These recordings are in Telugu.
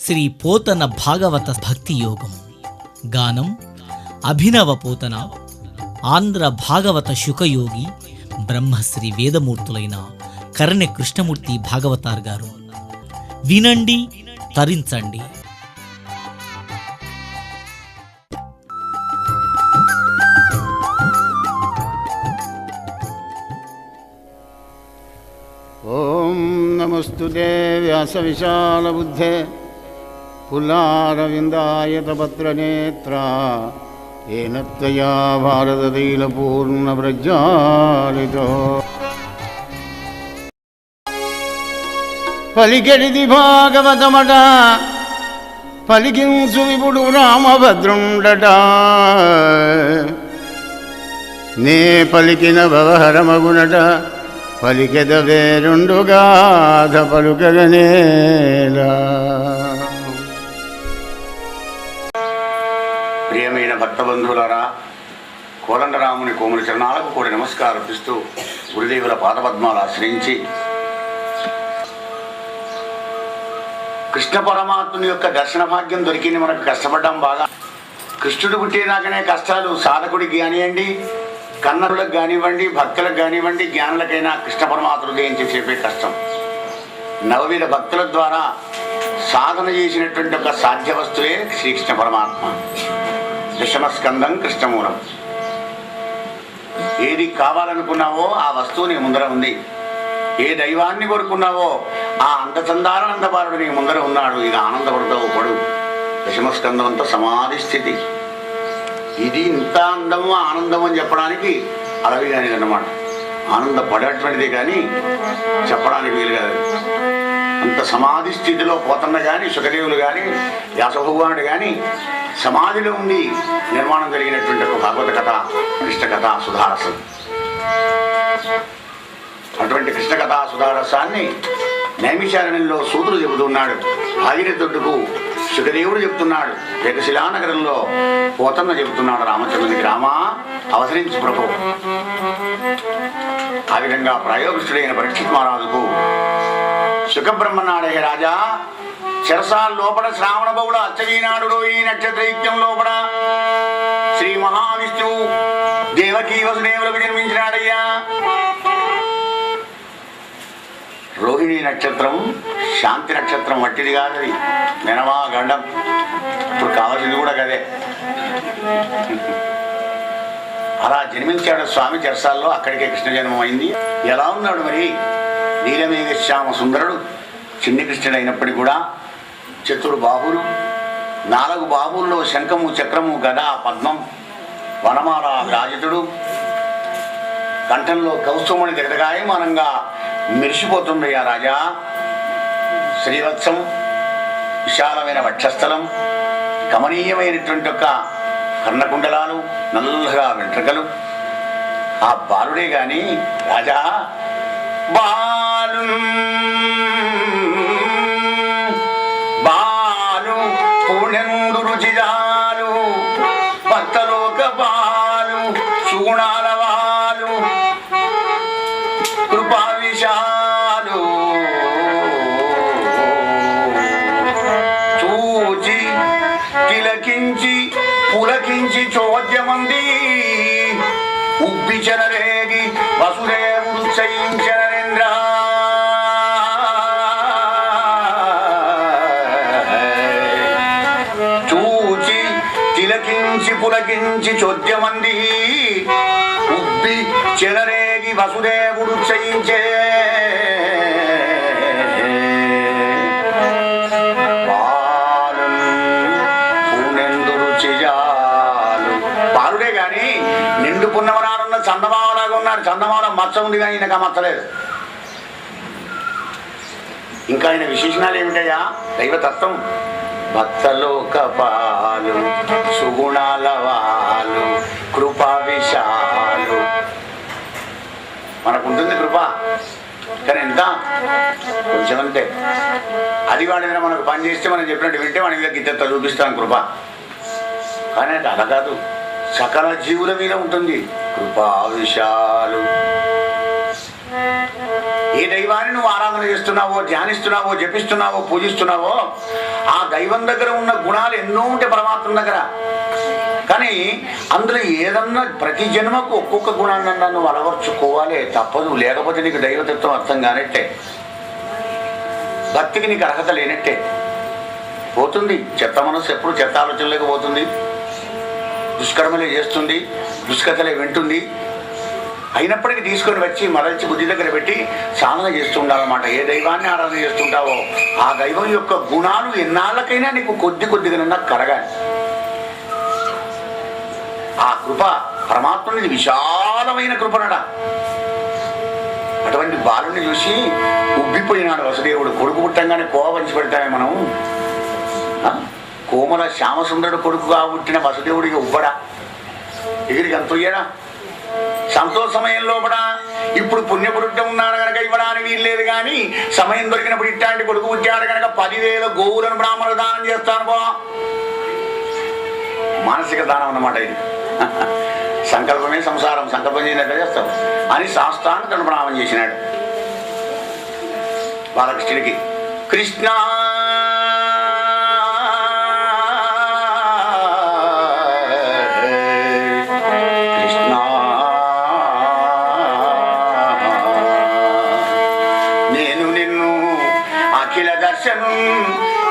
శ్రీ పోతన భాగవత భక్తి యోగం. గానం అభినవ పోతన, ఆంధ్ర భాగవత శుకయోగి బ్రహ్మశ్రీ వేదమూర్తులైన కరణ్య కృష్ణమూర్తి భాగవతార్ గారు. వినండి, తరించండి. ఓం నమస్తుతే వ్యాసవిశాలబుద్ధే పుల్లారవిందాయతపత్రనేత్రా ఏన త్వయా భారతతైలపూర్ణప్రజ్వాలితో పలికెడిది భాగవతమట పలికించు విపుడు రామభద్రుండట నే పలికిన భవహరమగునట పలికెద వేరుండుగాథ పలుకగనేలా. ప్రియమైన భక్తబంధువులారా, కోదండరాముని కోమలి చరణాలకు కూడా నమస్కారపిస్తూ గురుదేవుల పాదపద్మాలు ఆశ్రయించి కృష్ణ పరమాత్ముని యొక్క దర్శన భాగ్యం దొరికింది. మనకు కష్టపడ్డాం బాగా. కృష్ణుడు పుట్టేదాకానే కష్టాలు సాధకుడికి కానివ్వండి, కన్నరులకు కానివ్వండి, భక్తులకు కానివ్వండి, జ్ఞానులకైనా కృష్ణ పరమాత్మ హృదయం చెప్పే కష్టం. నవవిధ భక్తుల ద్వారా సాధన చేసినటువంటి ఒక సాధ్య వస్తువే శ్రీకృష్ణ పరమాత్మ. దశమస్కందం కృష్ణమూలం. ఏది కావాలనుకున్నావో ఆ వస్తువు నీ ముందర ఉంది. ఏ దైవాన్ని కోరుకున్నావో ఆ అందచందానందబాలుడు నీ ముందర ఉన్నాడు. ఇక ఆనందపడతావు పడు. దశమస్కందం అంతా సమాధి స్థితి. ఇది ఇంత అందము ఆనందం అని చెప్పడానికి అడవి కానీ అన్నమాట. ఆనందపడేటువంటిది కానీ చెప్పడానికి వీలు కాదు. అంత సమాధి స్థితిలో పోతన్న కానీ, సుఖదేవులు కానీ, వ్యాసభగవానుడు కానీ సమాధిలో ఉండి నిర్మాణం జరిగినటువంటి ఒక భాగవత కథ కృష్ణ కథా సుధారసం. అటువంటి కృష్ణ కథా సుధారసాన్ని నైమిషారణ్యంలో సూతుడు చెబుతున్నాడు. భాగీరథుడుకు సుఖదేవుడు చెప్తున్నాడు. ఏకశిలానగరంలో పోతన్న చెబుతున్నాడు రామచంద్రునికి, రామా అవతరించు ప్రభు. ఆ విధంగా ప్రాయోగృష్ఠుడైన పరీక్షిత్ మహారాజుకు సుఖబ్రహ్మన్నాడే, రాజా చెరసాల లోపల శ్రావణ బహుళ అచ్చవీనాడు ఈ నక్షత్రయుక్తం లోపల శ్రీ మహావిష్ణువు దేవకీ వసుదేవులకు జన్మించినాడయ్యా. రోహిణి నక్షత్రం శాంతి నక్షత్రం వట్టిది కాదది, మెనమా గండం. ఇప్పుడు కావాల్సింది కూడా కదే. అలా జన్మించాడు స్వామి చెరసాల్లో. అక్కడికే కృష్ణ జన్మం అయింది. ఎలా ఉన్నాడు మరి? నీలమేఘ శ్యామ సుందరుడు, చిన్ని కృష్ణుడు అయినప్పటికీ కూడా చతురు బాహులు, 4 బాహుల్లో శంఖము, చక్రము, గద, పద్మం, వనమాల రాజితుడు, కంఠంలో కౌస్తుమణి దిగదగాయమానంగా మెరిసిపోతుండయ్యా రాజా. శ్రీవత్సం, విశాలమైన వక్షస్థలం, కమనీయమైనటువంటి ఒక కర్ణకుండలాలు, నల్లగా వెంట్రుకలు. ఆ బాలుడే గాని రాజా బాలు బాలు పూర్ణెందు రుచిజాలు భక్తలోక బాలు సుగుణాల వాలు కృపా విశాలు చూచి తిలకించి పులకించి చోద్యమంది ఉబ్బిచనరేగి వసుదేవుడు చయించనరేంద్ర. చూచి తిలకించి పులకించి చోద్యమంది ఉబ్బి చెలరేగి వసుదేవుడు చయించే. బాలుడే గాని నిండు పున్నమనాడున్న చందమామలాగా ఉన్నాడు. చందమామ మచ్చ ఉంది కానీ ఈయనకు మచ్చలేదు. ఇంకా ఆయన విశేషణాలు ఏమిటయ్యా? దైవతత్వం. భక్తలోక పాలు సుగుణాల వాలు కృపా విశాలు. మనకుంటుంది కృప, కానీ ఎంత కొంచెం అంతే. అది వాడిన మనకు పని చేస్తే మనం చెప్పినట్టు వింటే వాడి మీద గిత్తెత్త చూపిస్తాను కృప. కానీ అలా కాదు, సకల జీవుల మీద ఉంటుంది కృపా విశాలు. ఏ దైవాన్ని నువ్వు ఆరాధన చేస్తున్నావో, ధ్యానిస్తున్నావో, జపిస్తున్నావో, పూజిస్తున్నావో ఆ దైవం దగ్గర ఉన్న గుణాలు ఎన్నో ఉంటాయి పరమాత్మ దగ్గర. కానీ అందులో ఏదన్నా ప్రతి జన్మకు ఒక్కొక్క గుణాన్ని నువ్వు అలవర్చుకోవాలి, తప్పదు. లేకపోతే నీకు దైవతత్వం అర్థం కానట్టే, భక్తికి నీకు అర్హత లేనట్టే. పోతుంది చెత్త మనసు, ఎప్పుడు చెత్త ఆలోచనలోకి పోతుంది, దుష్కర్మలే చేస్తుంది, దుష్కథలే వింటుంది. అయినప్పటికీ తీసుకొని వచ్చి మరల్చి బుద్ధి దగ్గర పెట్టి సాధన చేస్తూ ఉండాలన్నమాట. ఏ దైవాన్ని ఆరాధన చేస్తుంటావో ఆ దైవం యొక్క గుణాలు ఎన్నాళ్ళకైనా నీకు కొద్దిగా కరగాలి. ఆ కృప పరమాత్ముని విశాలమైన కృపనడ. అటువంటి బాలుని చూసి ఉబ్బిపోయినాడు వసుదేవుడు. కొడుకు పుట్టంగానే కోవ పంచి పెడతామే మనం. కోమల శ్యామసుందరుడు కొడుకుగా పుట్టిన వసుదేవుడికి ఉబ్బడా, ఎగిరికి అంత ఇయ్యడా? సంతోష సమయంలో కూడా ఇప్పుడు పుణ్యపురుట్ట ఉన్నాడు కనుక ఇవ్వడానికి వీల్లేదు, కానీ సమయం దొరికినప్పుడు ఇట్లాంటి కొడుకు పుట్టాడు కనుక 10,000 గోవులను బ్రాహ్మణులు దానం చేస్తాను బా. మానసిక దానం అన్నమాట ఇది. సంకల్పమే సంసారం, సంకల్పం చేసినట్టు చేస్తాం అని శాస్త్రాన్ని తను ప్రణామం చేసినాడు బాలకృష్ణుడికి. కృష్ణ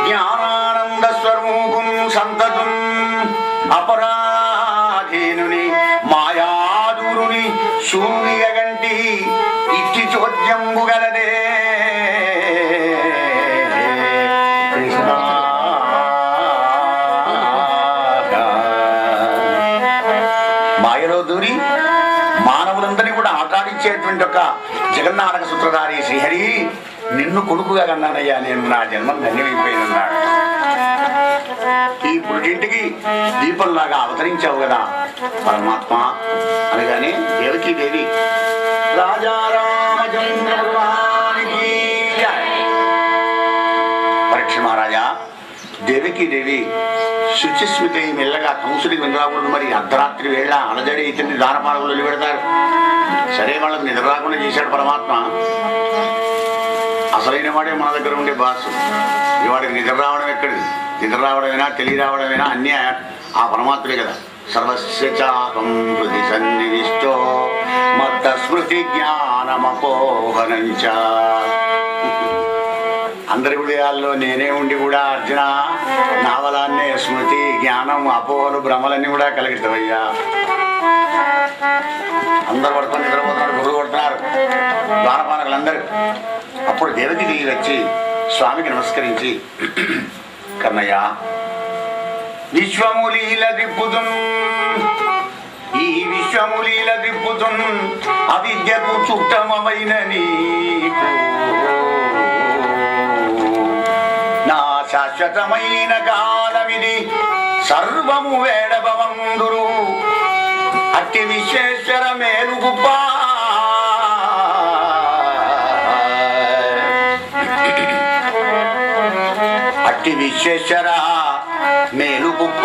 జ్ఞానానంద స్వరూపం సంతతం అపరాధీనుని మాయాదురుని శూన్యగంటి ఇట్టి చోద్యంబు గలదే కృష్ణ. మాయలో దూరి మానవులందరినీ కూడా ఆటాడించేటువంటి ఒక జగన్నాటక సూత్రధారి శ్రీహరి నిన్ను కొడుకుగా కన్నానయ్యా, నేను నా జన్మం ధన్యమైపోయినన్నాడు. ఈ పుట్టింటికి దీపంలాగా అవతరించావు కదా పరమాత్మ అనగానే దేవకీదేవి రాజారామచంద్రకి పరీక్ష మహారాజా, దేవకీదేవి శుచిస్మిత మెల్లగా కంసుడికి నిద్రరాకూడదు. మరి అర్ధరాత్రి వేళ అలజడి ఇతన్ని దానపాలకులు వదిలిపెడతారు. సరే వాళ్ళకు నిద్ర రాకుండా చేశాడు పరమాత్మ. అసలైన వాడే మన దగ్గర ఉండే బాసు. ఇవాడికి నిద్ర రావడం ఎక్కడిది? నిద్ర రావడమైనా తెలియ రావడమైనా అన్నీ ఆ పరమాత్మే కదా. సర్వస్య చాకం హృది సన్నివిష్టో మత్త స్మృతి జ్ఞానమపోహనంచ. అందరి హృదయాల్లో నేనే ఉండి కూడా అర్జున నా వలాన్నే స్మృతి, జ్ఞానం, అపోహలు, భ్రమలన్నీ కూడా కలిగిస్తావయ్యా. అందరు పడుకొని నిద్రపోతున్నారు, గురువు పడుతున్నారు ద్వారపాలకులందరూ. అప్పుడు దేవకీదేవి వచ్చి స్వామికి నమస్కరించి, కన్నయ్య విశ్వములీల దిప్పుతున్, ఈ విశ్వములీల దిప్పుతున్ అవిద్యకు చుట్టమైన నీకు నా శాశ్వతమైన కాలమిది సర్వము వేడభవందురు అట్టి విశ్వేశ్వర మేలుగుప్ప. అట్టి విశ్వేశ్వర మేలుగుప్ప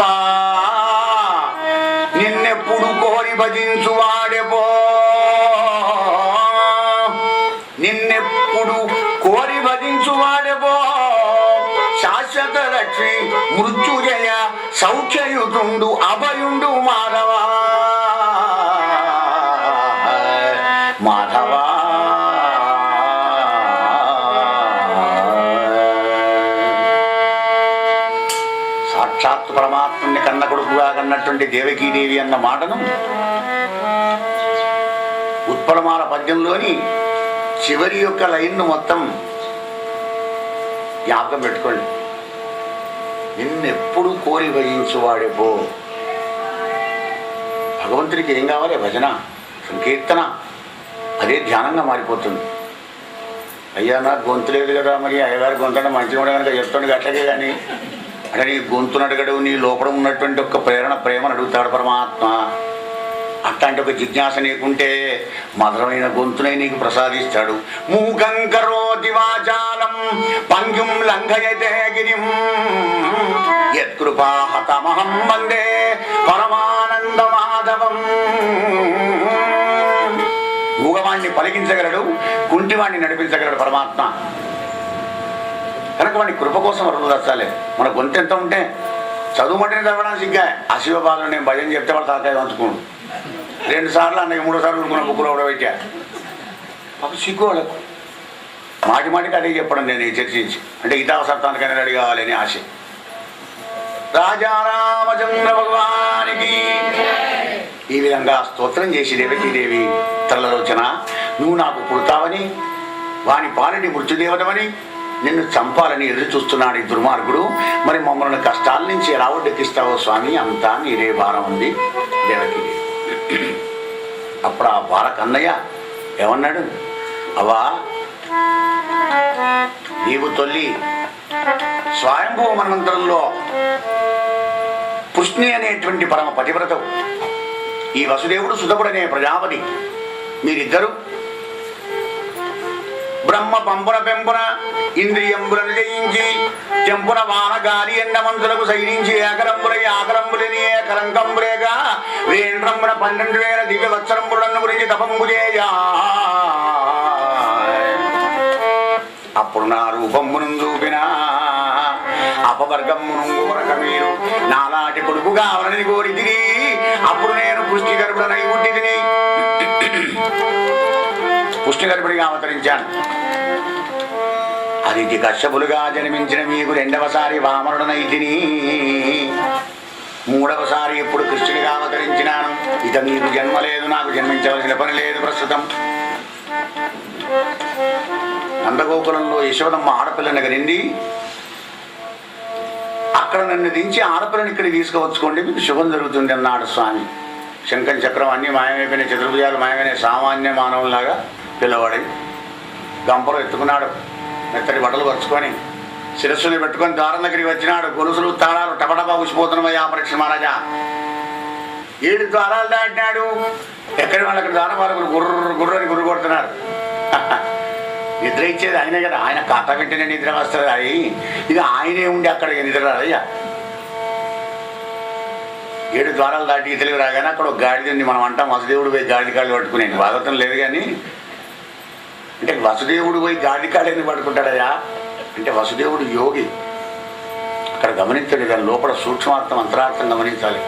నిన్నెప్పుడు కోరి భజించు వాడెపో, నిన్నెప్పుడు కోరి భజించు వాడెపో. శాశ్వత లక్ష్మి మృత్యుజయ సౌఖ్యయుతుండు అభయుండు మాధవా మాధవా. సాక్షాత్ పరమాత్ముని కన్న కొడుకుగా కన్నటువంటి దేవకీదేవి అన్న మాటను ఉత్పలమాల పద్యంలోని చివరి యొక్క లైన్ను మొత్తం జ్ఞాపకం పెట్టుకోండి. నిన్నెప్పుడు కోరి భజించువాడేపో. భగవంతుడికి ఏం కావాలి? భజన, సంకీర్తన. అదే ధ్యానంగా మారిపోతుంది. అయ్యా నాకు గొంతు లేదు కదా, మరి అయ్యగారు గొంతు మంచిగా కూడా కనుక చెప్తుండే అట్లాగే. కానీ అంటే నీ గొంతును అడగడు, నీ లోపల ఉన్నటువంటి ఒక ప్రేమను అడుగుతాడు పరమాత్మ. అట్లాంటి ఒక జిజ్ఞాస నీకుంటే మధురమైన గొంతునే నీకు ప్రసాదిస్తాడు. మూకం కరోతి వాచాలం పంగుం లంఘయతే గిరిం యత్కృపాహతమహం వందే పరమానంద మాధవం. మూగవాణ్ణి పలికించగలడు, కుంటివాణ్ణి నడిపించగలడు పరమాత్మ. కనుక వాడిని కృప కోసం వరద దచ్చాలి. మన గొంతు ఎంత ఉంటే చదువుమంటేనే చదవడానికి సిగ్గా. ఆ శివబాలు నేను భజన చెప్తే వాడు తలకాయ వంచుకోండు. 2 సార్లు అన్నయ్య 3 సార్లు ఉనుకున్న బుక్కులో కూడా పెట్టా. అప్పుడు సిగ్గు వాళ్ళకు. మాటి మాటికి అదే చెప్పడం నేను చర్చించి, అంటే ఇతావసత్వానికైనా రెడీ కావాలని ఆశ. రాజారామచంద్ర భగవానికి ఈ విధంగా స్తోత్రం చేసి దేవకీదేవి తల్లలోచన, నువ్వు నాకు పుడతావని, వాని పాలని మృత్యుదేవతమని, నిన్ను చంపాలని ఎదురు చూస్తున్నాడు ఈ దుర్మార్గుడు. మరి మమ్మల్ని కష్టాల నుంచి ఎలా ఒడ్డెక్కిస్తావో స్వామి, అంతా నీరే భారం ఉంది దేవకి. అప్పుడు ఆ భార కన్నయ్య ఏమన్నాడు, అవా నీవు తొల్లి స్వయంభూ మన్వంతరంలో పుష్ణి అనేటువంటి పరమ పతివ్రతవు, ఈ వసుదేవుడు సుధపుడనే ప్రజాపతి, మీరిద్దరు బ్రహ్మ పంపున పెంపున ఇంద్రియంబులను జయించి చెంపున వాన గాలి ఎండమంతులకు సైరించి ఏకరంబులై ఆకరంబులని ఏకరంకంబులేగా వేండ్రంబున 12,000 దివ్య వత్సరంబులను గురించి తపంబు చేయా. అప్పుడు నా రూపమును చూపిన అపవర్గమును ఊరక మీరు నాలాంటి కొడుకు కావాలని కోరి తిని, అప్పుడు నేను పుష్టిగర్భుడనై పుట్టి తిని పుష్టిగర్భుడిగా అవతరించాను. అది కశ్యపులుగా జన్మించిన మీకు 2వసారి వామనుడనై తిని, 3వసారి ఇప్పుడు కృష్ణుడిగా అవతరించినాను. ఇక మీకు జన్మ లేదు, నాకు జన్మించవలసిన పని లేదు ప్రస్తుతం. నందగోకులంలో యశోదమ్మ ఆడపిల్లని కనింది. అక్కడ నన్ను దించి ఆడపిల్లని ఇక్కడికి తీసుకువచ్చుకోండి, మీకు శుభం జరుగుతుంది అన్నాడు స్వామి. శంఖం చక్రం అన్నీ మాయమైపోయిన, చతుర్భుజాలు మాయమైన సామాన్య మానవులాగా పిల్లవాడి గంపలు ఎత్తుకున్నాడు. మెత్తటి బట్టలు పరుచుకొని శిరస్సుని పెట్టుకొని ద్వారం దగ్గరికి వచ్చినాడు. గొలుసులు తాళాలు టపటపా ఉసిపోతున్నామయ్యా పరీక్ష మహారాజా. 7 ద్వారాలు దాటినాడు. ఎక్కడి వాళ్ళకి ద్వారపాలకులు గుర్రు గుర్రని గుర్రు కొడుతున్నారు. నిద్ర ఇచ్చేది ఆయనే కదా, ఆయన కథ వింటేనే నిద్ర వస్తుంది. అది ఇక ఆయనే ఉండి అక్కడ నిద్ర రాదయ్యా. 7 ద్వారాలు దాటి తెలుగు రాగానే అక్కడ ఒక గాడిద ఉంది. మనం అంటాం వసుదేవుడు పోయి గాడిద కాళ్ళు పట్టుకునేది, భాగవతం లేదు. కానీ అంటే వసుదేవుడు పోయి గాడిద కాళ్ళు ఎందుకు పట్టుకుంటాడయ్యా అంటే వసుదేవుడు యోగి. అక్కడ గమనించండి, దాని లోపల సూక్ష్మార్థం అంతరార్థం గమనించాలి.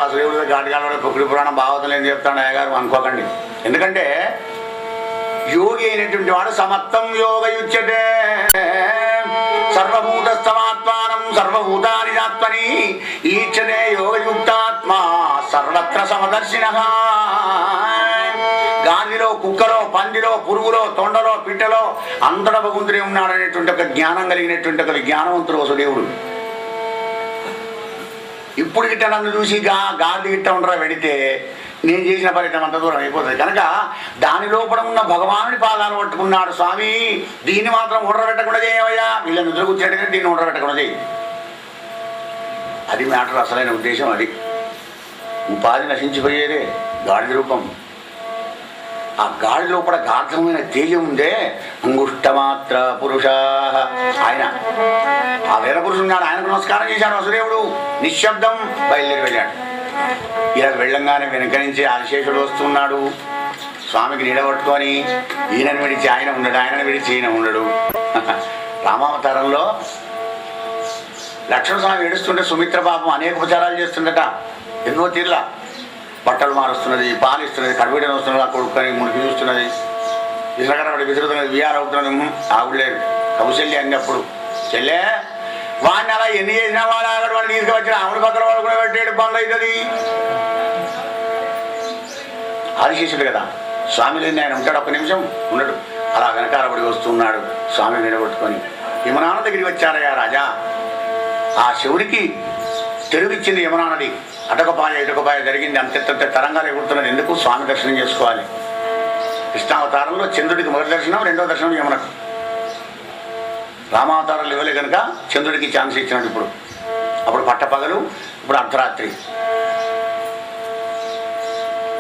వసుదేవుడు గాడిద కాళ్ళు పొగిడి పురాణం భాగవతం ఏం చెప్తాడు అయ్యగారు అనుకోకండి. ఎందుకంటే యోగి అయినటువంటి వాడు సమత్తం యోగయుచ్యతే, సర్వభూతస్థమాత్మానం సర్వభూతాని ఆత్మని ఈక్షతే యోగయుక్తాత్మ సర్వత్ర సమదర్శినః. గాలిలో, కుక్కలో, పందిలో, పురుగులో, తొండలో, పిట్టలో అంతట భగవంతుడే ఉన్నాడనేటువంటి ఒక జ్ఞానం కలిగినటువంటి ఒక విజ్ఞానవంతుడు వసుదేవుడు. ఇప్పుడు గిట్ట నన్ను చూసి గాలి గిట్ట ఉండరా వెడితే నేను చేసిన ఫలితం అంత దూరం అయిపోతుంది. కనుక దాని లోపల ఉన్న భగవానుడి పాదాలు పట్టుకున్నాడు స్వామి. దీన్ని మాత్రం ఉండర పెట్టకుండా చేయవయ్యా, వీళ్ళని నిద్ర కూర్చోటగా దీన్ని ఉండర పెట్టకుండా చేయి. అది మ్యాటర్, అసలైన ఉద్దేశం అది. ఉపాధి నశించిపోయేదే గాడిద రూపం. ఆ గాడి లోపల గాఢమైన తేజం ఉందే. అంగుష్టమాత్ర పురుష ఆయన, ఆ వేద పురుషున్నాడు. ఆయనకు నమస్కారం చేశాడు వసుదేవుడు. నిశ్శబ్దం బయలుదేరి వెళ్ళాడు. ఇలా వెళ్ళంగానే వెనక నుంచి ఆశేషుడు వస్తున్నాడు. స్వామికి నిలబట్టుకొని ఈయనను విడిచి ఆయన ఉండడు, ఆయనను విడిచి ఈయన ఉండడు. రామావతారంలో లక్ష్మణస్వామి ఏడుస్తుంటే సుమిత్ర పాపం అనేక ఉపచారాలు చేస్తుందట. ఎన్నో తీర్లా బట్టలు మారుస్తున్నది, పాలు ఇస్తున్నది, కడబిడ్డను వస్తున్నది, ఆ కొడుకుని ముడికి చూస్తున్నది, విసరకడబడి విసురుతున్నది, విఆర్ అవుతున్నది. ఆవిడలేదు కౌశల్య అన్నప్పుడు చెల్లె వాడిని అలా ఎన్ని చేసినా వాడు ఆగడు. వాడిని తీసుకువచ్చిన ఆవిడ పక్కన వాడు కూడా పెట్టేడు పనులు అవుతుంది. ఆదిశేషుడు కదా, స్వామి లేని ఆయన ఉంటాడు, ఒక్క నిమిషం ఉండడు. అలా వెనకాలబడి వస్తున్నాడు. స్వామి నిలబట్టుకొని యమునాన దగ్గరికి వచ్చారయ్యా రాజా. ఆ శివుడికి తెరువిచ్చింది యమునా నది. అటకపాయ జరిగింది. అంతెత్తంత తరంగాలు ఎగురుతున్నది. ఎందుకు? స్వామి దర్శనం చేసుకోవాలి. కృష్ణావతారంలో చంద్రుడికి మొదటి దర్శనం, 2వ దర్శనం యమునకు. రామావతారాలు ఇవ్వలే కనుక చంద్రుడికి ఛాన్స్ ఇచ్చినాడు. ఇప్పుడు అప్పుడు పట్టపగలు, ఇప్పుడు అర్ధరాత్రి.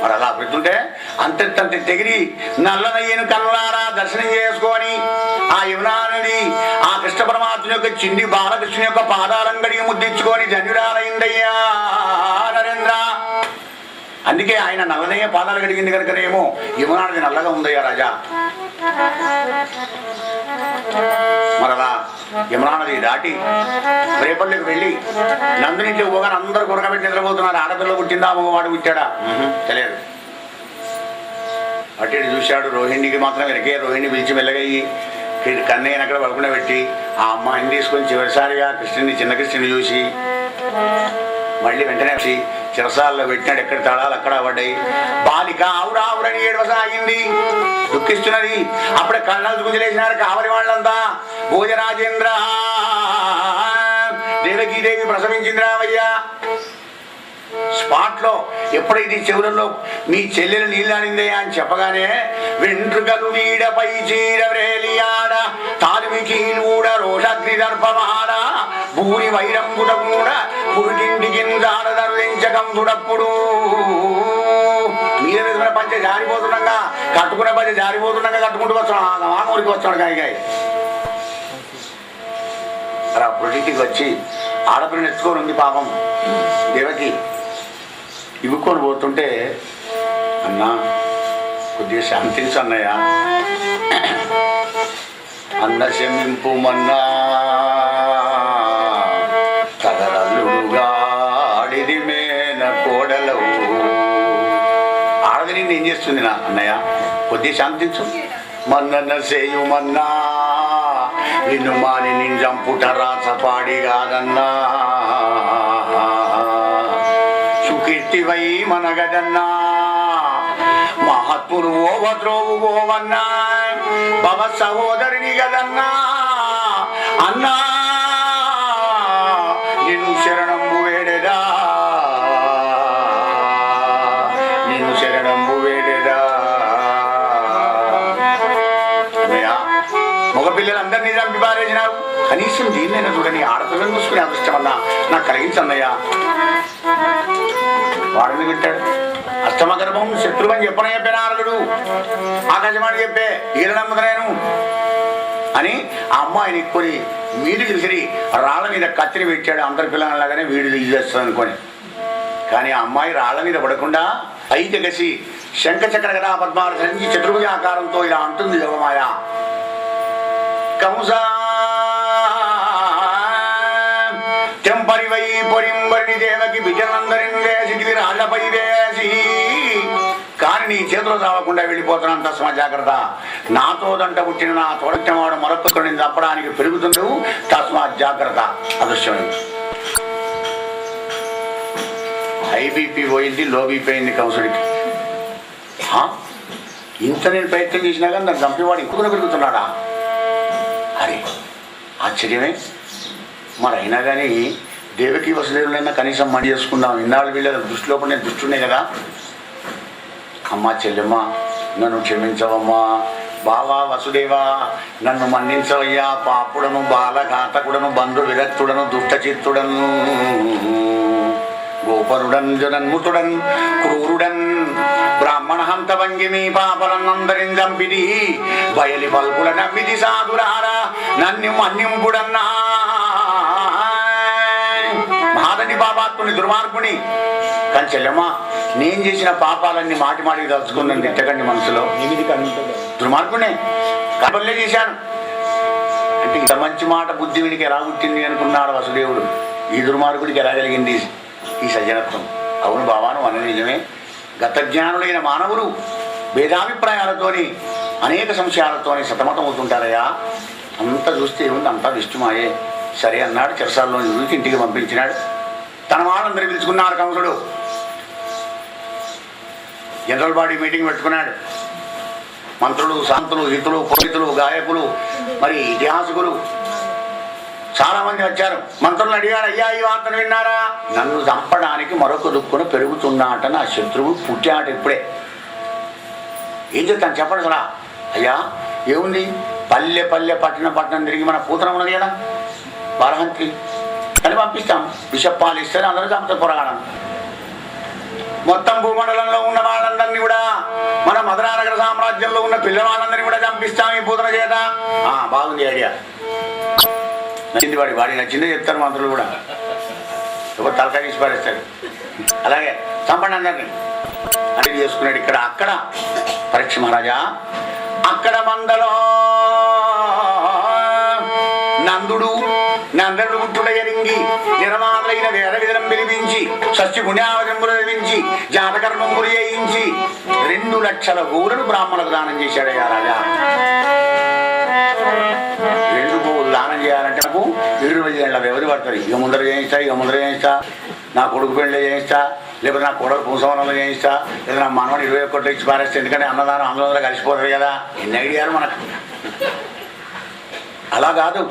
మరి అలా పెడుతుంటే అంతెత్తంత తెగిరి నల్లనయ్యను కళ్ళారా దర్శనం చేసుకొని ఆ యమునా నది ఆ కృష్ణ పరమాత్మ యొక్క చిన్ని బాలకృష్ణ యొక్క పాదాలంగడికి ముద్దించుకొని ధన్యురాలైందయ్యా నరేంద్ర. అందుకే ఆయన నల్లనయ్య పాదాలు కడిగింది కనుకనేమో యమునా నది నల్లగా ఉందయ్యా రాజా. మరలా యమునా నది దాటి రేపల్లికి వెళ్ళి నందునింటి పోగానే అందరూ కొరకబెట్టి నిద్రపోతున్నారు. ఆడపిల్ల పుట్టిందా మగవాడు పుట్టాడా తెలియదు. అటు ఇటు చూశాడు. రోహిణికి మాత్రం వెనకే రోహిణి పిలిచి మెల్లగయ్యి కన్నయ్యని అక్కడ పడుకునే పెట్టి ఆ అమ్మాయిని తీసుకొని చివరిసారిగా కృష్ణుని చిన్న కృష్ణుని చూసి మళ్ళీ వెంటనే వచ్చి చిరసాల్లో పెట్టినాడు. ఎక్కడ తడాలు అక్కడ పడ్డాయి. బాలిక ఆవురావురని ఏడవసాగింది, దుఃఖిస్తున్నది. అప్పుడే కళ్ళలు గుంజలేసినారు కావలి వాళ్ళంతా. భోజరాజేంద్ర దేవకీదేవి ప్రసవించింది రావయ్యా. స్పాట్ లో ఎప్పుడైతే చెవులలో మీ చెల్లెలు నీళ్ళాడిందయ్యా అని చెప్పగానే వెంట్రుకలు నీడపై చీర వ్రేలియాడ తాలిమికి నూడ రోషగ్ని దర్పమాడ భూరి వైరంగుడ కూడా పురిటింటికి దర్వించకందుడప్పుడు మీద మీద పంచ జారిపోతుండగా కట్టుకున్న పంచ జారిపోతుండగా కట్టుకుంటూ వచ్చాడు. ఊరికి వచ్చాడు కాయగాయ. అలా పురిటింటికి వచ్చి ఆడపిల్లని ఎత్తుకొని ఉంది పాపం దేవకి. ఇవ్వుకొని పోతుంటే అన్నా కొద్దిగా శాంతించు అన్నయ్య, అన్న శమింపు మన్నా తగరల్లుడుగా ఆడిది మేన కోడలవు. ఆడది నిన్ను ఏం చేస్తుంది నా అన్నయ్య, కొద్దిగా శాంతించు. మన్నన్న సేయుమన్నా నిన్ను మాని నింజంపుట రాసపాడి కాదన్నా, సుకీర్తివై మనగదన్నా, మహత్తులు ఓవద్రోవు ఓవన్నా, భవ సహోదరిని గదన్నా అన్నా నిన్ను శరణంబు వేడెదా, నిన్ను శరణంబు వేడెదా. అన్నయ్య మగపిల్లలందరినీ చంపి పారేసినావు, కనీసం దీన్నైనా చూడని ఆడపిల్లని చూసుకునే అదృష్టం అన్నా నాకు కలిగించన్నయ్యా. వాడిని పెట్టాడు. అష్టమగర్భం శత్రువని చెప్పనే చెప్పే నారదుడు, ఆకాశవాణి చెప్పే ఈల నమ్మకనేను అని ఆ అమ్మాయిని ఎక్కుని మీదికి విసిరి రాళ్ళ మీద కత్తిని పెట్టాడు. అందరి పిల్లలలాగానే వీడు తీసేస్తాడు అనుకొని. కానీ ఆ అమ్మాయి రాళ్ల మీద పడకుండా పైకి ఎగసి శంఖచక్ర గదా పద్మాలు ధరించి చతుర్భుజ ఆకారంతో ఇలా అంటుంది యోగమాయ. కంసా తెంపరివై పొరింబరిని దేవకి బిజనందరిందేసి రాళ్లపై వేసి, కానీ నీ చేతులు చావకుండా వెళ్ళిపోతున్నాను. తస్మా జాగ్రత్త. నాతో దంట పుట్టిన నా తోడవాడు మరొకరిని చంపడానికి పెరుగుతుండవు. తస్మా జాగ్రత్త. అదృశ్యమైంది. హై బీపీ పోయింది, లో బీపీ అయింది కంసుడికి. ఇంత నేను ప్రయత్నం చేసినా కానీ నాకు చంపేవాడు ఇంకొక పెరుగుతున్నాడా అరే ఆశ్చర్యమే. మరి అయినా కానీ దేవకి వసుదేవులైనా కనీసం మడి చేసుకుందాం. ఇన్నాళ్ళు వీళ్ళ దృష్టిలో నేను దృష్టినే కదా. అమ్మ చెల్లెమ్మ నన్ను క్షమించవమ్మా, బావా వసుదేవా నన్ను మన్నించవయ్యా, పాపుడను బాలఘాతకుడను బంధు విరక్తుడను దుష్టచిత్తుడను గోపరుడన్ జనన్ముతుడన్ క్రూరుడన్ బ్రాహ్మణ హంత భంగిమి పాపలనందరిని చంపిది బయలి పల్పుల నమ్మిది సాధురారా నన్ను మన్నింపుడన్నా. మహాదని పాపాత్ముని దుర్మార్గుని. కానీ చెల్లెమ్మ నేను చేసిన పాపాలన్నీ మాటి మాటికి తలుచుకున్నాను. తిట్టకండి మనసులో. దుర్మార్గునే కబల్లే చేశాను అంటే ఇంత మంచి మాట బుద్ధి వీడికి ఎలా పుట్టింది అనుకున్నాడు వసుదేవుడు. ఈ దుర్మార్గుడికి ఎలా కలిగింది ఈ సజ్జనత్వం? అవును బావాను అన్న నిజమే. గతజ్ఞానులైన మానవులు భేదాభిప్రాయాలతోని అనేక సంశయాలతోని సతమతమవుతుంటారయ్యా. అంతా చూస్తే ఏముంది, అంతా విష్ణుమాయే. సరే అన్నాడు. చెరసాల్లో చూసి ఇంటికి పంపించినాడు. తన వాళ్ళందరూ పిలుచుకున్నారు కంసుడు. జనరల్ బాడీ మీటింగ్ పెట్టుకున్నాడు. మంత్రులు, శాంతులు, హితులు, పురోహితులు, గాయకులు, మరి ఇతిహాసకులు చాలా మంది వచ్చారు. మంత్రులను అడిగాడు, అయ్యా ఈ వార్తను విన్నారా? నన్ను చంపడానికి మరొక దుక్కును పెరుగుతున్నాట నా శత్రువు పుట్టాట ఇప్పుడే. ఏం చెప్తాను చెప్పండి సరా. అయ్యా ఏముంది, పల్లె పల్లె పట్టణం తిరిగి మన పూతనం ఉన్నది కదా బాలహంత్రి అని పంపిస్తాం. బిషప్పాలు ఇస్తే అందరూ చంపుతా పొరగాడం. మొత్తం భూమండలంలో ఉన్న వాళ్ళందరినీ కూడా, మన మధురానగర సామ్రాజ్యంలో ఉన్న పిల్లవాళ్ళందరినీ కూడా చంపిస్తాం ఈ పూతన చేత. బాగుంది ఐడియా. నచ్చింది వాడి నచ్చిందే చెప్తారు మంత్రులు కూడా. ఒక తలకాయ తీసి పారేస్తాడు. అలాగే చంపండి అందరినీ. అడిగి చేసుకున్నాడు. ఇక్కడ అక్కడ పరీక్ష మహారాజా అక్కడ మందలో నందనుడు గుట్టుడ ఎరింగి నిర్మాలైన వేద విధనం పిలిపించి షష్ఠి పుణ్యావజంబులు నిర్మించి జాతకర్మంబులు చేయించి 2 లక్షల గోవులను బ్రాహ్మణులకు దానం చేశాడయ్యా రాజా. 2 గోవులు దానం చేయాలంటే నాకు 20 ఏళ్ళ వ్యవధి పడుతుంది. ఇక ముందర చేయిస్తా, నా కొడుకు పెళ్ళి చేయిస్తా, లేకపోతే నా కొడుకు పూసవనంలో చేయిస్తా, లేదా నా మనవడు 21 ఇచ్చి పారేస్తే, ఎందుకంటే అన్నదానం అందులో కలిసిపోతుంది కదా. ఎన్ని ఐడియాలు మనకు. అలా కాదు,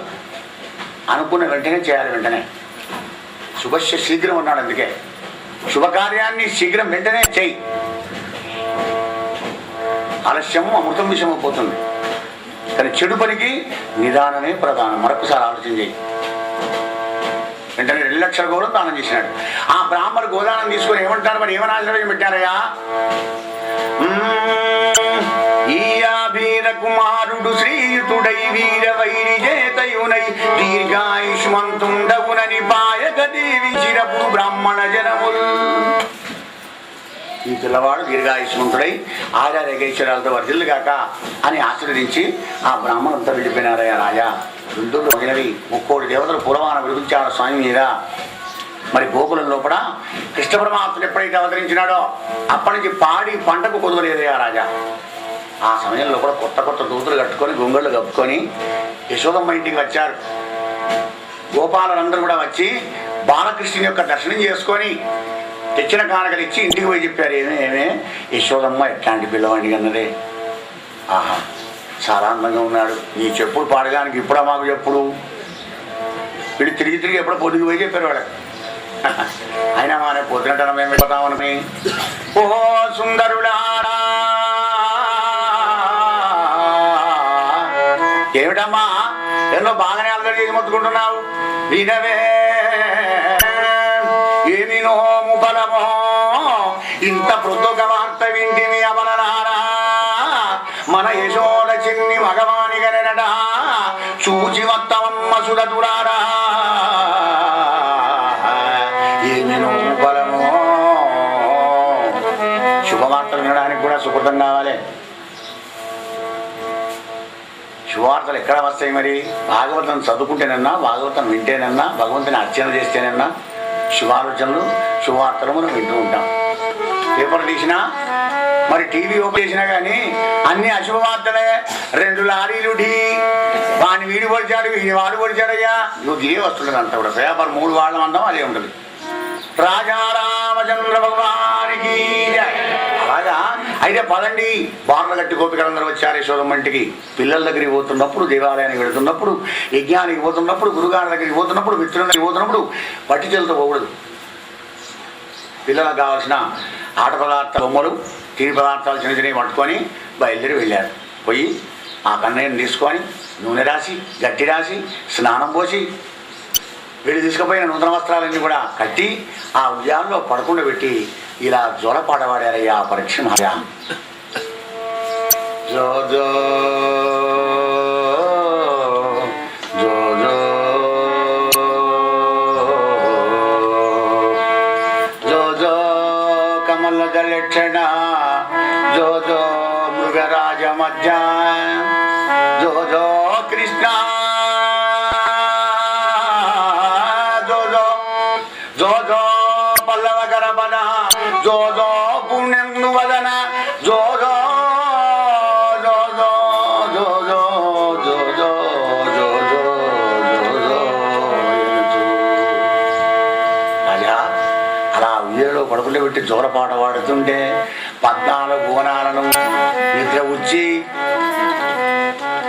అనుకున్న వెంటనే చేయాలి. వెంటనే శుభస్య శీఘ్రం ఉన్నాడు. అందుకే శుభకార్యాన్ని శీఘ్రం వెంటనే చేయి. ఆలస్యము అమృతం విషయం అయిపోతుంది. కానీ చెడు పనికి నిదానమే ప్రధానం. మరొకసారి ఆలోచన చేయి. వెంటనే 2 లక్షల గోవులను దానం చేసినాడు. ఆ బ్రాహ్మణుడు గోదానం తీసుకొని ఏమంటారు, మరి ఏమని ఆశీర్వచనం పెట్టారయ్యా? ఈయాభీర కుమారుడు శ్రీయుతుడై వీర వైరి చేతయునై దీర్ఘాయుష్మంతుండగునని పాయక దేవి చిరపు బ్రాహ్మణ జనములు. ఈ పిల్లవాడు దీర్ఘాయుష్మంతుడై ఆచార్యగైశ్వరాలతో వర్ధిల్లు కాక అని ఆశీర్వదించి ఆ బ్రాహ్మణులతో వెళ్ళిపోయినారయ్యా రాజా. రుద్రుడు మొదలవి 30 దేవతలు పూలవాన విడిపించాడు స్వామి మీద. మరి గోకులం లోపల కృష్ణ పరమాత్ముడు ఎప్పుడైతే అవతరించినాడో అప్పటి నుంచి పాడి పంటకు కొదవలేదయ్యా రాజా. ఆ సమయంలో కూడా కొత్త దూతులు కట్టుకొని గుంగళ్ళు కప్పుకొని యశోదమ్మ ఇంటికి వచ్చారు. గోపాలందరూ కూడా వచ్చి బాలకృష్ణుని యొక్క దర్శనం చేసుకొని తెచ్చిన కానుకలు ఇచ్చి ఇంటికి పోయి చెప్పారు. ఏమే యశోదమ్మ ఎట్లాంటి పిల్లవాడికి అన్నదే. ఆహా, చాలా అందంగా ఉన్నాడు. నీ చెప్పుడు పాడడానికి ఇప్పుడా మాకు చెప్పుడు. వీడు తిరిగి ఎప్పుడో పొద్దుకు పోయి చెప్పారు వాళ్ళకి. అయినా మానే పొద్దునటం మేము వెళ్ళిపోతామని. ఓ సుందరుడారా, ఏమిటమ్మా ఎన్నో బాగానే అల్లరి చేసి మొత్తుకుంటున్నావు? వినవే ఏమి నోము బలమో ఇంత ప్రొద్దుక వార్త వింటిమి అమలనారా. మన యశోద చిన్ని మగవాని గనట చూచి వత్తవమ్మ సురదురారా. ఏమి నోము బలమో. శుభవార్తలు వినడానికి కూడా సుకృతం కావాలి. శుభవార్తలు ఎక్కడ వస్తాయి మరి? భాగవతం చదువుకుంటేనన్నా, భాగవతం వింటేనన్నా, భగవంతుని అర్చన చేస్తేనన్నా శుభాలోచనలు శుభవార్తలు మనం వింటూ ఉంటాం. పేపర్ తీసినా, మరి టీవీ ఓపెన్ చేసినా కానీ అన్ని అశుభవార్తలే. 2 లారీలు ఢీ, వాడిని వీడు పొడిచాడు, వీడిని వాడు పొడిచాడయ్యా. ఇదే వస్తుంటుంది అంతా కూడా. పేపర్ 3 వాళ్ళం అందాం అదే ఉంటుంది. రాజారామచంద్ర భగవానికి అలాగా. అయితే పదండి, బార్ల గట్టి గోపికలందరూ వచ్చారు యశోదమ్మ ఇంటికి. పిల్లల దగ్గరికి పోతున్నప్పుడు, దేవాలయానికి వెళుతున్నప్పుడు, యజ్ఞానికి పోతున్నప్పుడు, గురుగారి దగ్గరికి పోతున్నప్పుడు, మిత్రుల దగ్గరికి పోతున్నప్పుడు పట్టి చేతులతో పోకూడదు. పిల్లలకు కావాల్సిన ఆట పదార్థాలు, బొమ్మలు, తిని పదార్థాలు చిన్న చిన్నవి పట్టుకొని బయలుదేరి వెళ్ళారు. పోయి ఆ కన్నయ్యను తీసుకొని నూనె రాసి, గట్టి రాసి, స్నానం పోసి, వీళ్ళు తీసుకుపోయిన నూతన వస్త్రాలన్నీ కూడా కట్టి ఆ ఉయ్యాల్లో పడకుండా పెట్టి ఇలా జోలపాడవాడారయ్యా పరీక్ష మహారాజా. జో జో జో జో జో కమల దళక్షణ జో జో మృగరాజ మధ్య జో జో కృష్ణ జో జో పల్లవ గరబన జో జో పుణ్యం వదన జో జో జో జో జో జో జో జో జో జో జో. రాజా అలా ఉయ్యలో పడుకుంటే పెట్టి జోలపాట పాడుతుంటే 14 భువనాలను నిద్ర వచ్చి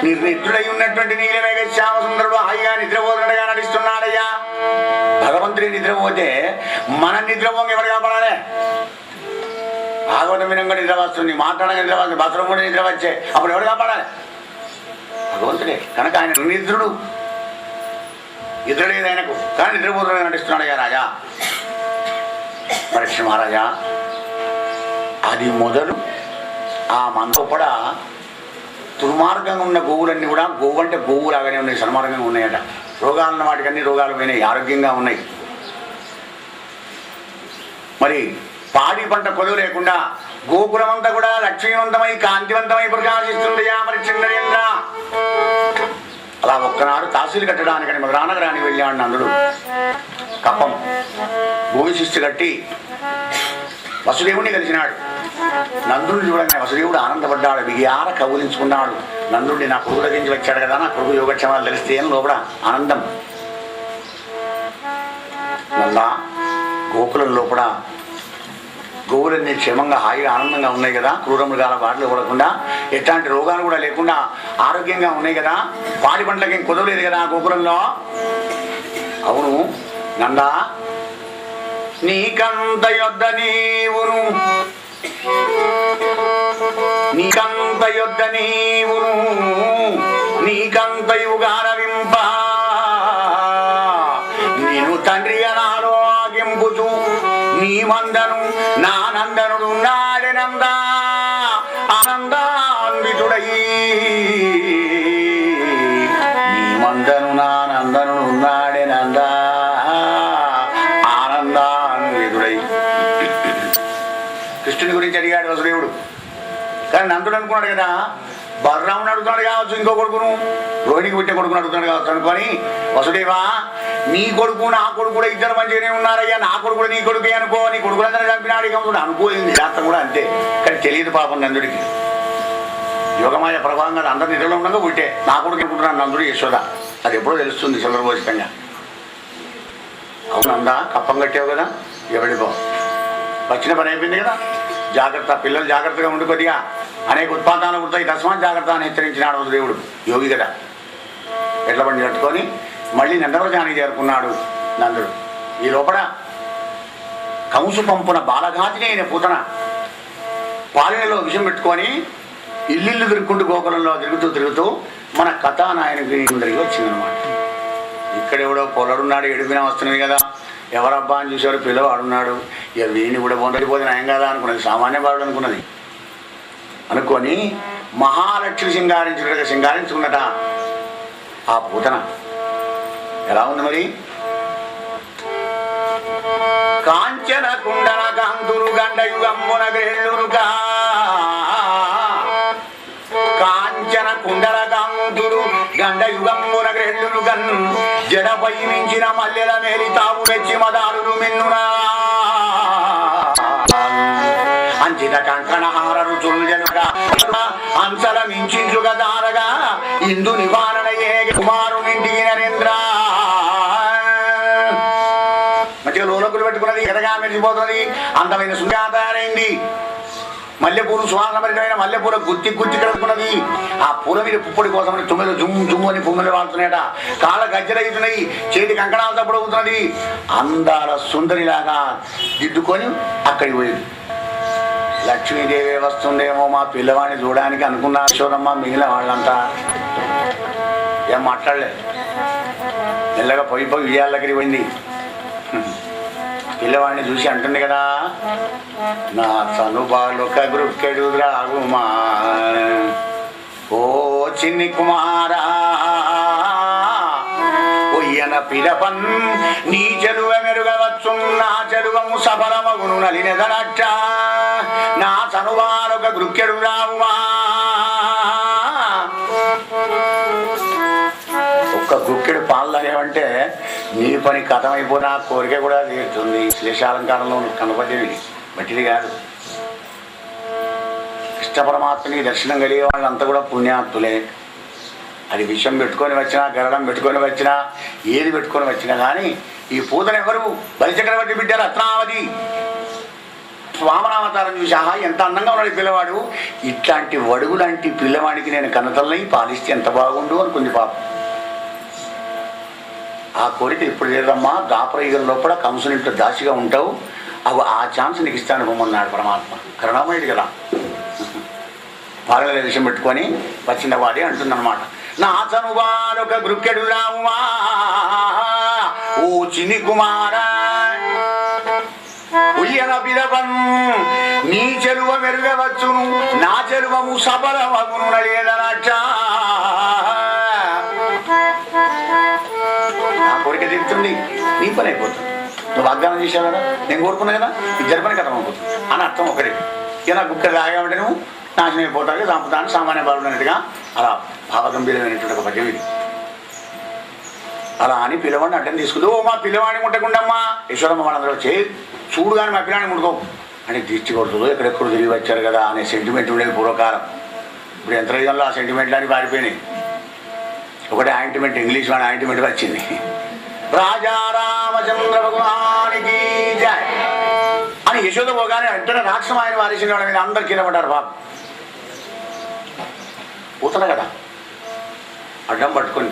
నిర్నిద్రుడై ఉన్నటువంటి నీలమేఘ శ్యామ సుందరుడు హాయిగా నిద్రపోతున్నట్టుగా నటిస్తున్నాడయ్యా. భగవంతుడి నిద్రపోతే మన నిద్రపోంగ ఎవరు కాపాడాలి? భాగవతం వినంగా నిద్ర వస్తుంది, మాట్లాడగా నిద్ర వస్తుంది, బస్రం కూడా నిద్ర వచ్చే, అప్పుడు ఎవరు కాపాడాలి? భగవంతుడే. కనుక ఆయన నిద్రుడు, నిద్ర లేదు ఆయనకు, కానీ నిద్రపోతున్నట్టుగా నటిస్తున్నాడయ్యా రాజా. పరీక్ష మహారాజా అది మొదలు ఆ మనసు కూడా దుర్మార్గంగా ఉన్న గోవులన్నీ కూడా, గోవు అంటే గోవు లాగానే ఉన్నాయి, సన్మార్గంగా ఉన్నాయట. రోగాలున్న వాటికన్నీ రోగాలు పోయినాయి, ఆరోగ్యంగా ఉన్నాయి. మరి పాడి పంట కొలువు లేకుండా గోపురమంతా కూడా లక్ష్మీవంతమై కాంతివంతమై ప్రకాశిస్తుంది పరిచింద్రేంద్ర. అలా ఒక్కనాడు తహసీలు కట్టడానికని మధురానగరానికి వెళ్ళాడు నందుడు. కప్పం భూమి శిష్టి కట్టి వసుదేవుడిని కలిసినాడు. నందుడిని చూడగానే వసుదేవుడు ఆనందపడ్డాడు, బిగియార కౌలించుకున్నాడు. నందుడిని నా కొడుకు దగ్గరించి వచ్చాడు కదా, నా కొడుకు యోగక్షేమాలు తెలిస్తే అని లోపల ఆనందం. నల్లా గోకులం లోపల గోవులన్నీ క్షేమంగా హాయిగా ఆనందంగా ఉన్నాయి కదా, క్రూర మృగాల బాటలు పడకుండా ఎట్లాంటి రోగాలు కూడా లేకుండా ఆరోగ్యంగా ఉన్నాయి కదా, పాడి పంటలకి ఏం కుదవలేదు కదా గోకులంలో. అవును నందా, నీకంత యొద్ద నీవును నీకంత యొద్ద నీవును నీకంతయు గారవింప నేను తండ్రి అనాలో ఆగింపుచు నీ మందను నా నందనుడు నాడెనందా ఆనందాన్వితుడై. నీ మందను నా నందనుడు నాడెనందా ఆనందాన్వితుడై. కృష్ణుని గురించి అడిగాడు వసుదేవుడు. కానీ నందుడు అనుకున్నాడు కదా, బలరాముని అడుగుతున్నాడు కావచ్చు, ఇంకో కొడుకును రోహిణికి పుట్టే కొడుకుని అడుగుతున్నాడు కావచ్చు అనుకొని, వసుదేవా నీ కొడుకు నా కొడుకు కూడా ఇద్దరు మంచిగానే ఉన్నారయ్యా, నా కొడుకు కూడా నీ కొడుకే అనుకో, నీ కొడుకులందరూ చంపినాడు కంసుడు అనుకోయింది. శాస్త్రం కూడా అంతే. కానీ తెలియదు పాపం నందుడికి. యోగమాయ ప్రభావం కదా, అందరు నిద్రలో ఉండగా పుట్టే నా కొడుకు అనుకుంటున్నాను నందుడు యశోద. అది ఎప్పుడో తెలుస్తుంది చంద్రభోషితంగా. అవునందా, కప్పం కట్టావు కదా, ఎవడిపో వచ్చిన పని అయిపోయింది కదా, జాగ్రత్త, పిల్లలు జాగ్రత్తగా ఉండి కొద్దిగా అనేక ఉత్పాదాలు పుడతాయి, తస్మాత్ జాగ్రత్త అని హెచ్చరించినాడు వసుదేవుడు. యోగి కదా. ఎట్ల బండి కట్టుకొని మళ్ళీ నందవ్రజానికి చేరుకున్నాడు నందుడు. ఈ లోపల కంసు పంపున బాలఘాతిని అయిన పూతన పాలనలో విషం పెట్టుకొని ఇల్లు తిరుగుకుంటూ గోకులంలో తిరుగుతూ మన కథానాయకుని దగ్గరికి వచ్చిందనమాట. ఇక్కడెవడో పొలడున్నాడు, ఎడిపినా వస్తున్నది కదా, ఎవరబ్బా అని చూసేవారు, పిల్లవాడున్నాడు, ఇక వీడిని కూడా బొందడిపోతే నయం కదా అనుకున్నది, సామాన్య బాలుడు అనుకున్నది. అనుకొని మహాలక్ష్మి సింగారించుకున్నట ఆ పూతన. ఎలా ఉంది మరి? కాంచన కుండల కాంతులు గండయుగమ్మున గ్రేళ్ళురుగా, కాంచన కుండల కాంతులు గండయుగమ్మున గ్రేళ్ళురుగన్ జడపై మించిన మల్లెల మేలి తావు వెచ్చి మదాలు మిన్నునా అంచిత కంకణహార రుచులు జనుగా అంశల మించుగా దారగా ఇందు నివారణ ఏ కుమారునింటికి నరేంద్ర. మంచిగా లోలకులు పెట్టుకున్నది, ఎదగా మెరిసిపోతున్నది, అందమైన సుజాత తయారైంది. మల్లెపూలు సువాసనభరితమైన మల్లెపూల గుత్తి కలుపుకున్నది. ఆ పూల మీద పుప్పొడి కోసమని తుమ్మెలు జుమ్ము అని పుమ్మలు వాడుతున్నాయట, కాళ్ళ గజ్జలవుతున్నాయి, చేతి కంకణాలతో పొడుగుతున్నది. అందాల సుందరిలాగా దిద్దుకొని అక్కడికి పోయింది. లక్ష్మీదేవి వస్తుందేమో మా పిల్లవాడిని చూడడానికి అనుకున్నా యశోదమ్మ. మిగిలిన వాళ్ళంతా ఏం మాట్లాడలేదు, మెల్లగా పోయి విజయాల దగ్గరికి పోయింది. పిల్లవాడిని చూసి అంటుంది కదా, నా సనుబాలుక గృక్కెడు రాగుమా ఓ చిన్ని కుమారా ఒయ్యన పిలపన్ నీ చెరువ మెరుగవచ్చు నా చెరువము సఫలమగును నలినెదనట్ట నా సనుబాలుక గృక్కెడు రాగుమా. ఒక్క గుక్కెడు పాలు తాగేవంటే నీ పని కథమైపోయినా కోరిక కూడా తీరుతుంది. శ్లేషాలంకారంలో కనపడేది బట్టిది కాదు. కృష్ణ పరమాత్మని దర్శనం కలిగే వాళ్ళంతా కూడా పుణ్యాత్తులే. అది విషం పెట్టుకొని వచ్చినా, గరడం పెట్టుకొని వచ్చినా, ఏది పెట్టుకొని వచ్చినా కానీ ఈ పూతను ఎవరు? బలిచక్రవర్తి బిడ్డ రత్నావతి స్వామనావతారం చూసి ఆహా ఎంత అందంగా ఉన్నాడు పిల్లవాడు, ఇట్లాంటి వడుగు లాంటి పిల్లవాడికి నేను కన్నతల్ని పాలిస్తే ఎంత బాగుండు అనుకుంది పాపం. ఆ కోరిక ఇప్పుడు లేదమ్మా, దాపరయుగం లోపల కంసునింట్లో దాసిగా ఉంటావు, అవి ఆ ఛాన్స్ నీకు ఇస్తాను పొమ్మన్నాడు పరమాత్మ. కరుణామయుడు కదా. పాలన విషయం పెట్టుకొని వచ్చిన వాడి అంటుందన్నమాట, నా చనువారొక గృక్కెడు రావుమా ఓ చిన్ని కుమారా ఉయ్యన పిలవన్ నీ చెరువ మెరుగవచ్చును నా చెరువము సఫలమగును నలియదనట. నా కోరిక తీరుతుంది, నీ పని అయిపోతుంది. నువ్వు వాగ్దానం చేసావు కదా, నేను కోరుకున్నా కదా, ఇద్దరి పని కథం అవుతుంది అని అర్థం ఒకటి. ఇలా గుక్క తాగామంటే నువ్వు నాశనం అయిపోతావు, చంపుతాను సామాన్య బాలుడు అన్నట్టుగా అలా భావగంభీరమైనటువంటి ఒక పద్యం ఇది. అలా అని పిల్లవాడిని అడ్డం తీసుకుంది. ఓ మా పిల్లవాడిని ముట్టకుండమ్మా, యశోదమ్మ వాళ్ళందరూ వచ్చి చూడు కానీ మా పిల్లాడిని ముట్టుకో అని దిష్టి కొడుతుందో ఎక్కడెక్కడ తిరిగి వచ్చారు కదా అనే సెంటిమెంట్ ఉండేది పూర్వకాలం. ఇప్పుడు ఎంత రైతుల్లో ఆ సెంటిమెంట్లు అని పారిపోయినాయి. ఒకటి ఆయింట్మెంట్, ఇంగ్లీష్ వాడి ఆయింట్మెంట్ వచ్చింది. రాజా రామచంద్ర భగవానికి జై అని యశోద పోగానే వెంటనే రాక్షసం ఆయన వారేసిన వాళ్ళ మీద అందరు కింద పడ్డారు. బాబు పూతన కదా అడ్డం పట్టుకొని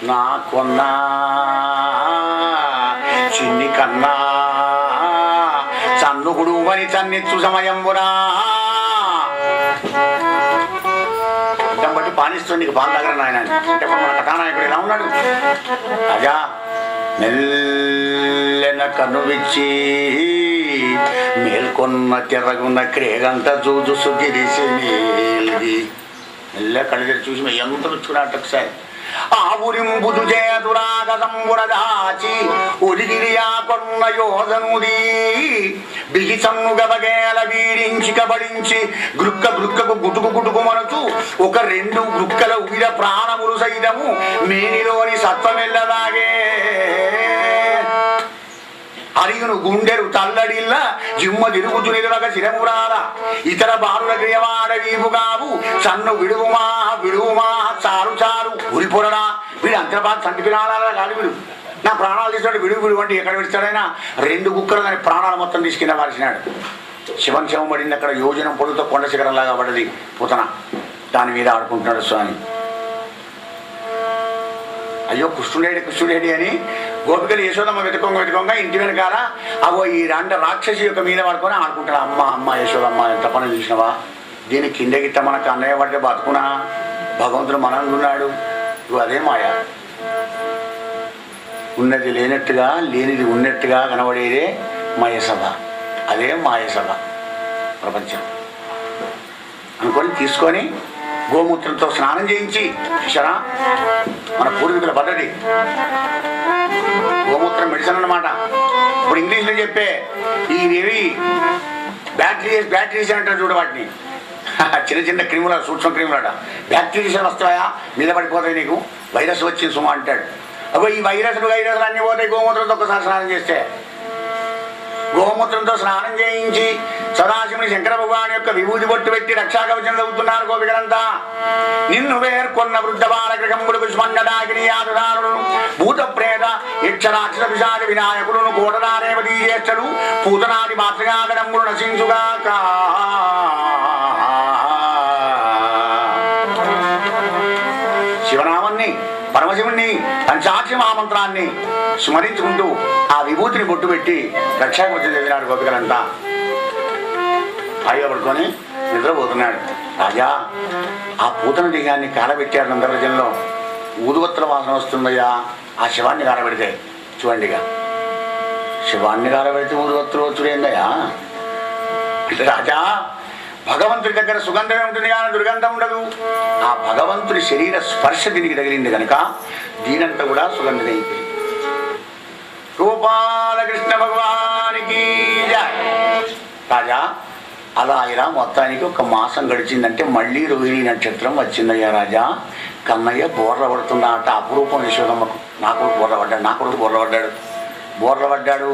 నా కొన్నా చిన్ని కన్నా చన్నుకుడు అని చన్నెచ్చు సమయంబునా అడ్డం బట్టి పానిస్తుంది. నీకు బాగా దగ్గర నాయన అంటే మన కథానాయకుడు ఎలా ఉన్నాడు? రాజా మెల్లెన కనువిచ్చి మేల్కొన్న తెర్రగున్న క్రేగంత చూచు సుగిరిసి మెల్ల కళ్ళు తెరి చూసి ఎంత రుచుకున్నట్టు ఒకసారి ఆ ఉరింబుదు చేతురాగదంబున దాచి ఒరిగిరియా కొన్న యోధనుది బిగి సన్ను గబగేల వీడించి కబడించి గ్రుక్క గ్రుక్కకు గుటుకు గుటుకు మనచు ఒక రెండు గ్రుక్కల ఉగిర ప్రాణములు సైతము మేనిలోని సత్వమెల్లదాగే అరిగును గుండెరు తల్లడిల్ల జిమ్మ తిరుగుచు నిలువక శిరమురాల ఇతర బారుల క్రియవాడ వీపుగావు సన్ను విడువుమా విడువుమా చారు చారు ఉరిపొరడా వీడు అంతర్బాధ చంటి పినాల కాదు వీడు నా ప్రాణాలు తీసినాడు. విడుగు విడుగు అంటే ఎక్కడ విడిచాడైనా రెండు గుక్కలు దాని ప్రాణాలు మొత్తం తీసుకున్న వారిసినాడు. శివం శవం పడింది అక్కడ, యోజనం పొడుతో కొండ శిఖరంలాగా పడ్డది పూతన. దాని మీద ఆడుకుంటున్నాడు స్వామి. అయ్యో కృష్ణుడేడి అని గోపికలు యశోదమ్మ వెతుకొంగ ఇంటి వెనకాల అవో ఈ రాక్షసి యొక్క మీద పడుకొని ఆడుకుంటాడు. అమ్మ అమ్మ యశోదమ్మ ఎంత పని చూసినవా, దీని కింద గిట్ట మనకు అన్నయ్య పడితే బతుకునా, భగవంతుడు మనందున్నాడు. ఇవి అదే మాయ. ఉన్నది లేనట్టుగా లేనిది ఉన్నట్టుగా కనబడేదే మాయసభ. అదే మాయసభ ప్రపంచం అనుకొని తీసుకొని గోమూత్రంతో స్నానం చేయించి చూసారా మన పూర్వీకుల పద్ధతి. గోమూత్రం మెడిసిన్ అన్నమాట. ఇప్పుడు ఇంగ్లీష్లో చెప్పే ఇవి బ్యాక్టీరియాస్ అంటారు చూడ, వాటిని చిన్న చిన్న క్రిముల సూక్ష్మ క్రిములట. బ్యాక్టీరియాస్ వస్తాయా మీద పడిపోతాయి, నీకు వైరస్ వచ్చింది సుమా అంటాడు. అబ్బో ఈ వైరస్లు అన్నీ పోతాయి గోమూత్రంతో ఒక్కసారి స్నానం చేస్తే. గోమూత్రంతో స్నానం చేయించి సదాశివుని శంకర భగవాన్ యొక్క విభూతి బొట్టు పెట్టి రక్షాకవచం చదువుతున్నారు గోపికలంతా. నిన్ను వేర్కొన్న వృద్ధ బాలగృహములు పుష్పంగదాగినియాదుదారులను భూత ప్రేత యక్షరాక్షర పిశాచ వినాయకులను కోటనారేవతీ జ్యేష్ఠలు పూతనాది మాతృగాగణములు నశించుగాక. శివనామాన్ని పరమశివుణ్ణి పంచాక్షి మహామంత్రాన్ని స్మరించుకుంటూ ఆ విభూతిని బొట్టు పెట్టి రక్షాకవచం చదివినాడు గోపికలంతా. హాయిగా పడుకొని నిద్రపోతున్నాడు. రాజా ఆ పూతన దేహాన్ని కాలబెట్టాడు నందరజంలో. ఊదువత్తుల వాసన వస్తుందయ్యా ఆ శివాన్ని కాలబెడితే. చూడండిగా శివాన్ని కాలబెడితే ఊదువత్తులు వచ్చుడేందయ్యా అంటే రాజా భగవంతుడి దగ్గర సుగంధమే ఉంటుంది కానీ దుర్గంధం ఉండదు. ఆ భగవంతుడి శరీర స్పర్శ దీనికి తగిలింది కనుక దీనంతా కూడా సుగంధం అయిపోయింది. గోపాలకృష్ణ భగవానికి రాజా అలా ఇలా మొత్తానికి ఒక మాసం గడిచిందంటే మళ్ళీ రోహిణి నక్షత్రం వచ్చిందయ్యా. రాజా కన్నయ్య బోర్ల పడుతుందట. అపురూపం యశోదమ్మకు. నా కొడుకు బోర్ల పడ్డాడు, నా కొడుకు బోర్ల పడ్డాడు.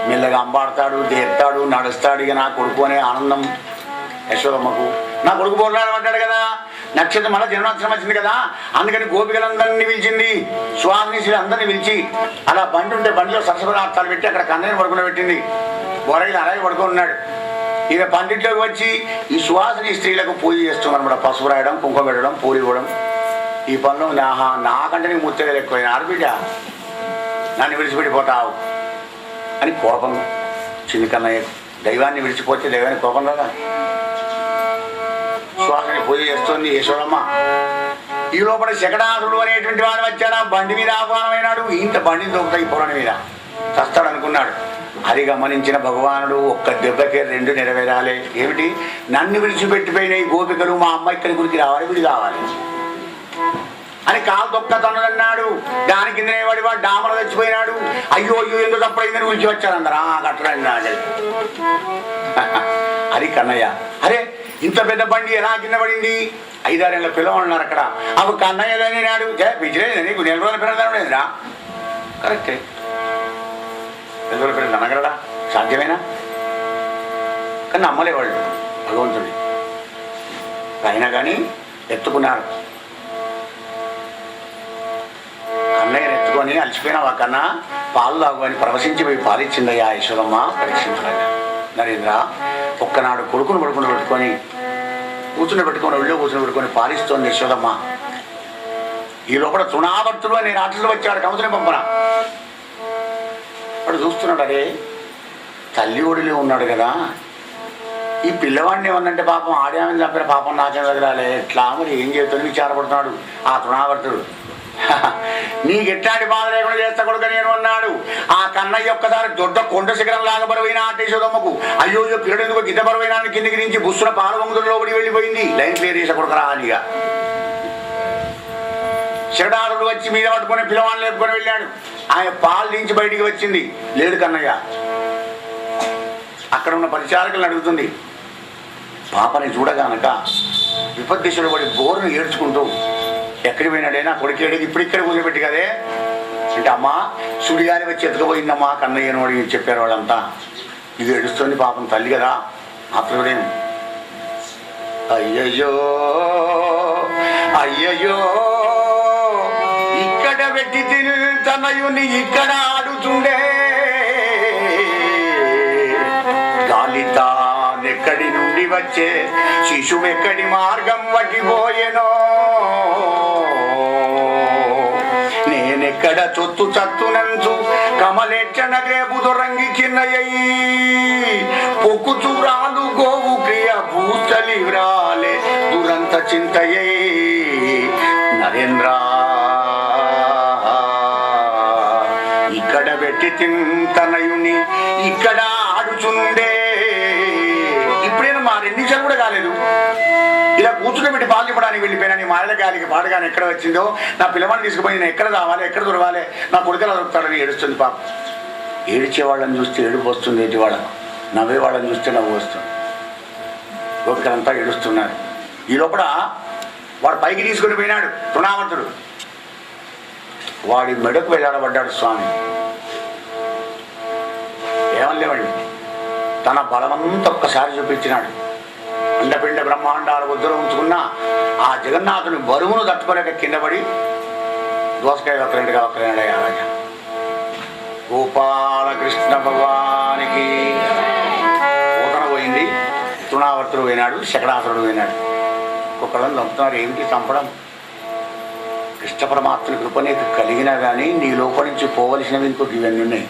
మెల్లగా అంబాడతాడు, దేస్తాడు, నడుస్తాడు. ఇక నా కొడుకు అనే ఆనందం యశోదమ్మకు. నా కొడుకు బోర్లాడు పడ్డాడు కదా, నక్షత్రం మళ్ళీ జన్మాక్షరం వచ్చింది కదా, అందుకని గోపికలందరినీ పిలిచింది. స్వామిని అందరినీ పిలిచి అలా బండి ఉంటే బండిలో సరస్వతార్థాలు పెట్టి అక్కడ కన్నయ్యని పడుకుని పెట్టింది. బొరగిలు అలాగే పడుకొని ఉన్నాడు. ఇక పండిట్లోకి వచ్చి ఈ సువాసిని స్త్రీలకు పూజ చేస్తున్నారన్నమాట. పసుపు రాయడం, కుంకుమ పెట్టడం, పూలు ఇవ్వడం. ఈ పనులు నాకంటే నీకు ముత్తగలు ఎక్కువైన ఆడబిడ్డ, నన్ను విడిచిపెట్టిపోతావు అని కోపం చిన్న కన్నయ్య. దైవాన్ని విడిచిపోతే దైవానికి కోపం కదా. సువాసిని పూజ చేస్తుంది యశోదమ్మ. ఈ లోపల శకటాసుడు అనేటువంటి వాడు వచ్చాడా, బండి మీద ఆహ్వానమైనాడు. ఇంత బండిని దొరుకుతాయి ఈ పొలం మీద చస్తాడు అనుకున్నాడు. అది గమనించిన భగవానుడు ఒక్క దెబ్బకే రెండు నెరవేరాలి. ఏమిటి, నన్ను విడిచిపెట్టిపోయిన ఈ గోపికలు మా అమ్మ ఇక్కడి గురికి రావాలి, విడి కావాలి అని కాలు దొక్క తన్నదన్నాడు. దాని కింద వాడు డామలు తెచ్చిపోయినాడు. అయ్యో అయ్యో ఎందుకు తప్పైందని విడిచి వచ్చాడు అందరు. కట్టడండి అది కన్నయ్య. అరే ఇంత పెద్ద బండి ఎలా కింద పడింది? 5-6 ఏళ్ళ పిల్లలు ఉన్నారు అక్కడ. అప్పుడు కన్నయ్యదని నాడు విజయ్ నీకు 4 రోజుల పిల్లలు లేదురా. కరెక్టే, 4 రోజుల పిల్లలు అనగలడా? సాధ్యమేనా? కానీ నమ్మలేవాళ్ళు భగవంతుడి. అయినా కానీ ఎత్తుకున్నారు. కన్నయ్యను ఎత్తుకొని అలసిపోయినావా కన్నా, పాలు తాగు అని ప్రవశించిపోయి పాలిచ్చిందయ్యా యశోదమ్మ పరీక్షించగా. నరేంద్ర ఒక్కనాడు కొడుకును పెట్టుకొని కూర్చుని పెట్టుకొని ఒళ్ళో కూర్చుని పెట్టుకొని పాలిస్తోంది యశోదమ్మ. ఈ లోపల తృణావర్తుడు అని రాత్రులు వచ్చాడు కంసుని పంపన. వాడు చూస్తున్నాడు, అరే తల్లి ఒడిలో ఉన్నాడు కదా, ఈ పిల్లవాడిని ఏమన్నంటే పాపం ఆడామని చంపిన పాపం నాకేం తగలాలి, ఎట్లా మరి ఏం చేస్తాను విచారపడుతున్నాడు ఆ తృణావర్తుడు. నీకు ఎట్లాంటి బాధ లేకుండా చేస్తా కొడుక నేను అన్నాడు. ఆ కన్నయ్య ఒక్కసారి దొడ్డ కొండ శిఖరం లాగా బరువైన అంటే యశోదమ్మకు అయ్యో పిల్లడు ఎందుకు గిద్ద బరువైనా కిందికి నుంచి బుస్సున పాల వంగుతుల లోపడి వెళ్ళిపోయింది. లైన్ క్లియర్ చేసే కొడుక రానిగా శివడారుడు వచ్చి మీద పట్టుకుని పిల్లవాడిని లేపుకొని వెళ్ళాడు. ఆయన పాలు దించి బయటికి వచ్చింది, లేడు కన్నయ్య. అక్కడ ఉన్న పరిచారకులను అడుగుతుంది. పాపని చూడగానక విపద్దిశుడు పడి బోరును ఏడ్చుకుంటూ ఎక్కడికి పోయినాడైనా కొడుకేడు ఇప్పుడు ఇక్కడ కూర్చోబెట్టి కదే అంటే, అమ్మా సుడిగాలి వచ్చి ఎత్తుకుపోయిందమ్మా కన్నయ్యను అడిగి చెప్పారు వాళ్ళంతా. ఇది ఏడుస్తుంది పాపం తల్లి కదా. అతడుడేం అయ్యయ్యో అయ్యయ్యో ఇక్కడ పెట్టి తిని తనయుని ఇక్కడ ఆడుతుండే, గాలితానెక్కడి నుండి వచ్చే శిశువెక్కడి మార్గం వటిపోయెనో, నేనెక్కడ చొత్తు చత్తునంచు కమలెచ్చన గ్రేపు దొరంగి చిన్నయ్యి, పొక్కు చూరాలు గోవు క్రియ భూస్థలి వ్రాలే దురంత చింతయ్యి. నరేంద్ర ఇక్కడ పెట్టి తింతనయుని ఇక్కడ ఆడుచుండే. ఇప్పుడైనా మా 2 నిమిషాలు కూడా కాలేదు, ఇలా కూర్చుని పెట్టి పాలు చెప్పడానికి వెళ్ళిపోయినా నీ మాయల గాలికి పాడగానే ఎక్కడ వచ్చిందో, నా పిల్లవాడిని తీసుకుపోయి నేను ఎక్కడ రావాలి, ఎక్కడ దొరవాలి, నా కొడుకులా దొరుకుతాడని ఏడుస్తుంది పాప. ఏడ్చేవాళ్ళని చూస్తే ఏడుపు వస్తుంది, ఏటివాళ్ళకు నవ్వేవాళ్ళని చూస్తే నవ్వు వస్తుంది. గోపికలంతా ఏడుస్తున్నారు. ఈ లోపల వాడు పైకి తీసుకుని పోయినాడు తృణావర్తుడు. వాడి మెడకు వెళ్ళాడబడ్డాడు స్వామి. ఏమనలేవండి, తన బలమంతా ఒక్కసారి చూపించినాడు. అండపిండ బ్రహ్మాండాలు వద్దులో ఉంచుకున్న ఆ జగన్నాథుని బరువును తట్టుకోలేక కింద పడి దోసకాయ ఒక్కరింటిగా ఒక్కరైనాడయ్యా రాజా. గోపాలకృష్ణ భగవానికి పూతన పోయింది, తృణావర్తుడు పోయినాడు, శకడాసురుడు పోయినాడు. ఒక్కొక్కళ్ళని చంపుతున్నారు. ఏమిటి చంపడం? కృష్ణ పరమాత్మని కృప నీకు కలిగినా కానీ నీ లోపల నుంచి పోవలసినవి ఇంకొక ఇవన్నీ ఉన్నాయి.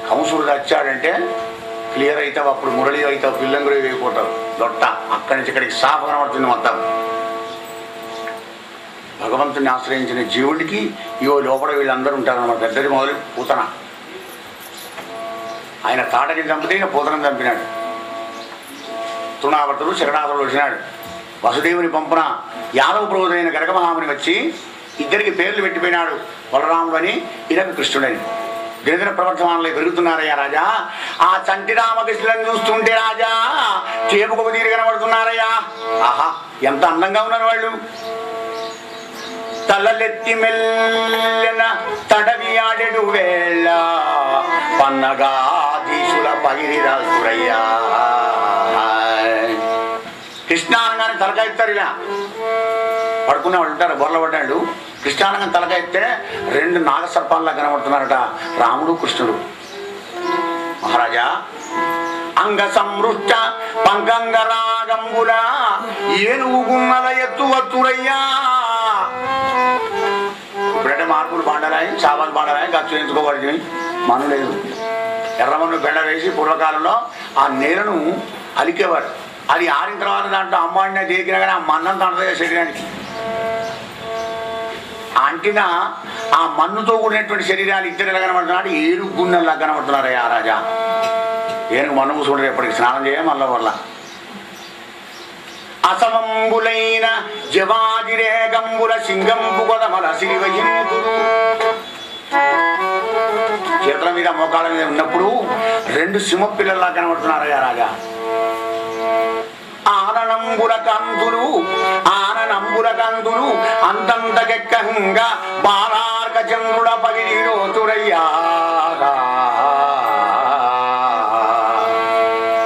కంసుడు వచ్చాడంటే క్లియర్ అవుతావు, అప్పుడు మురళి అవుతావు, పిల్లంగురి అయిపోతావు, దొట్ట అక్కడి నుంచి ఇక్కడికి సాఫ్ కనబడుతుంది మొత్తం. భగవంతుని ఆశ్రయించిన జీవుడికి ఇవో లోపల వీళ్ళందరూ ఉంటారన్నమాట. పెద్దది మొదలు పూతన, ఆయన తాటకి చంపితే ఇక పూతనం చంపినాడు. తృణావర్తుడు శరణాసురుడు వచ్చినాడు. వసుదేవుని పంపున యాదవ ప్రభుదైన గరగమహాముని వచ్చి ఇద్దరికి పేర్లు పెట్టిపోయినాడు, బలరాముడు అని ఈయనకు కృష్ణుడని. గిరిజన ప్రవర్తమానంలో పెరుగుతున్నారయ్యా రాజా. ఆ చంటి రామకృష్ణులను చూస్తుంటే రాజా చేపుకు తీరు కనబడుతున్నారయ్యా. ఆహా ఎంత అందంగా ఉన్నారు వాళ్ళు. తలలెత్తి మెల్లెన తడవి ఆడెడు వేళ పన్నగాధీశుల పగిరిరాజురయ్యా. కృష్ణానంగానే తలకాయిస్తారు, ఇలా పడుకునే వాళ్ళు ఉంటారు, బొర్ల పడ్డాడు. కృష్ణానంగా తలకాయితే 2 నాగసర్పాల్లా కనబడుతున్నారట రాముడు కృష్ణుడు. మహారాజా అంగ సంవృష్ట పంకంగ రాగంబుల ఏనుగున్నల ఎత్తు వత్తురయ్యా. ఇప్పుడంటే మార్పులు బాండరాయి, చావాలు బాండరాయి, ఖర్చు ఎంచుకోబడింది. మను లేదు, ఎర్రమన్ను బెండ వేసి పూర్వకాలంలో ఆ నేలను అలికేవారు. అది ఆరిన తర్వాత దాంట్లో అమ్మాడిన దేకినా కానీ ఆ మన్నంత అంటది శరీరానికి. అంటిన ఆ మన్నుతో కూడినటువంటి శరీరాలు ఇద్దరు ఎలా కనబడుతున్నాడు, ఏనుగు గున్నెల్లా కనబడుతున్నారయ్యా రాజా. ఏనుగు మన్ను మూసుకుంటారు, ఎప్పటికి స్నానం చేయ మళ్ళా వల్ల. అసమంబులైన జవాదిరేగంబుల సింగంబు కొదమల సిరివహింపురు చేతుల మీద మోకాళ్ళ మీద ఉన్నప్పుడు 2 సింహ పిల్లల్లా కనబడుతున్నారయ్యా రాజా. ఆననంబుల కందులు అంతంతకెక్కంగా బాలార్క చంద్రుడ పగిలిరోతురయ్యా.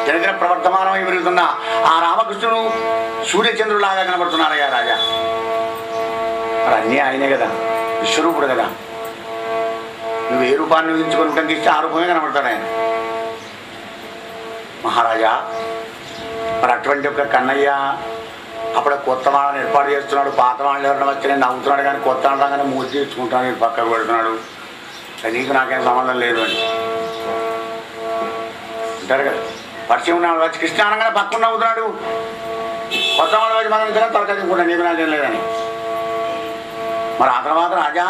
జనదిన ప్రవర్తమానమై పెరుగుతున్న ఆ రామకృష్ణుడు సూర్యచంద్రులాగా కనబడుతున్నారయ్యా రాజా. మరి అన్నీ ఆయనే కదా, విశ్వరూపుడు కదా. నువ్వు ఏ రూపాన్ని ఊహించుకొని కంకిస్తే ఆ రూపమే కనబడతాడు ఆయన. మహారాజా, మరి అటువంటి ఒక కన్నయ్య అప్పుడు కొత్త వాళ్ళని ఏర్పాటు చేస్తున్నాడు. పాత వాళ్ళు ఎవరైనా వచ్చి నేను నవ్వుతున్నాడు, కానీ కొత్త వాళ్ళగానే మూసి తీర్చుకుంటాను, నేను పక్కకు పెడుతున్నాడు. నీకు నాకేం సంబంధం లేదు అని అంటారు కదా. పరిచయం ఉన్నాడు వచ్చి కృష్ణ అనగానే పక్కన నవ్వుతున్నాడు. కొత్త వాళ్ళు వచ్చి మనం ఇద్దరం తలకాయ తిప్పుకుంటాను, నీకు నాకేం లేదని. మరి ఆ తర్వాత రాజా,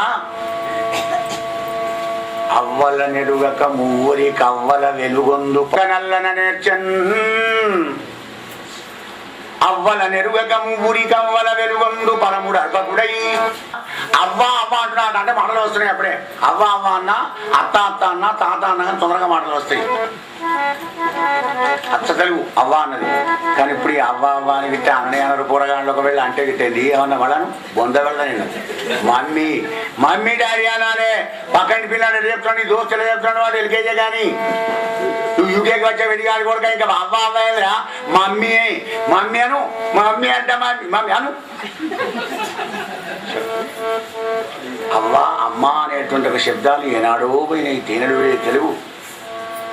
అవ్వల నెడుగక మూరి కవ్వల వెలుగొందు నల్లన నేర్చన్. అవ్వల నెరుగక మువ్వురి కవ్వల వెలుగొందు పరముడు అర్భకుడై. అవ్వ అవ్వ అంటున్నాడు అంటే మాటలు వస్తున్నాయి అప్పుడే. అవ్వ అవ్వ అన్న, అత్త అత్త అన్న, తాత అన్న కానీ తొందరగా మాటలు వస్తాయి. అచ్చ తెలుగు అవ్వ అన్నది. కానీ ఇప్పుడు ఈ అవ్వ అవ్వ అని గిట్టే అన్నయ్య అన్నారు పూరగాళ్ళు. ఒకవేళ అంటే గిట్టేది ఏమన్నా వాళ్ళను బొంద వెళ్ళ నేను మమ్మీ మమ్మీ డాడీ అనాలే. పక్కన పిల్లాడు చెప్తున్నాడు, నీ దోస్తులు చెప్తున్నాడు, వాడు ఎల్కేజీ. కానీ నువ్వు యూకేకి వచ్చే వెడిగాడు కూడా ఇంకా అవ్వ అవ్వ ఏదిరా మమ్మీ మమ్మీ అను. మమ్మీ అంటే మమ్మీ అను. అవ్వ అమ్మ అనేటువంటి ఒక శబ్దాలు ఏనాడో పోయినాయి. తేనెడు తెలుగు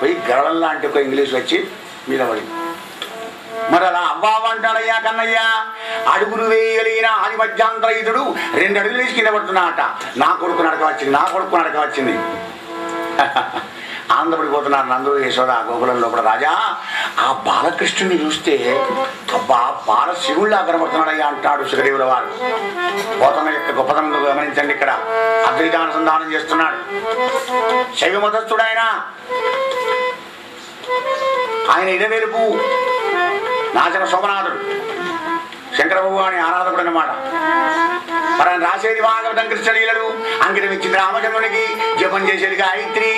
పోయి గరళం లాంటి ఒక ఇంగ్లీష్ వచ్చి మీద పడి. మరి అలా అవ్వ అంటాడయ్యా కన్నయ్యా. అడుగులు వేయగలిగిన ఆది మధ్యాంతరయుతుడు 2 అడుగులు వేసి కింద పడుతున్నాట. నా కొడుకు నడక వచ్చింది. ఆనందపడిపోతున్నారు నందు యశోద గోకులం లోపల. రాజా, ఆ బాలకృష్ణుని చూస్తే అబ్బా బాల శివుళ్ళ కనబడుతున్నాడయ్యా అంటాడు సుఖదేవుల వారు. పోతన యొక్క గొప్పతనం గమనించండి. ఇక్కడ అద్వైతానుసంధానం చేస్తున్నాడు. శైవ మతస్థుడు ఆయన ఇడవెలుపు నాచన సోమనాథుడు, శంకర భగవాని ఆరాధకుడు అన్నమాట. మరి ఆయన రాసేది భాగవతం కృష్ణలీలలు, అంకితం ఇచ్చింది రామచంద్రునికి, జపం చేసేది గాయత్రి.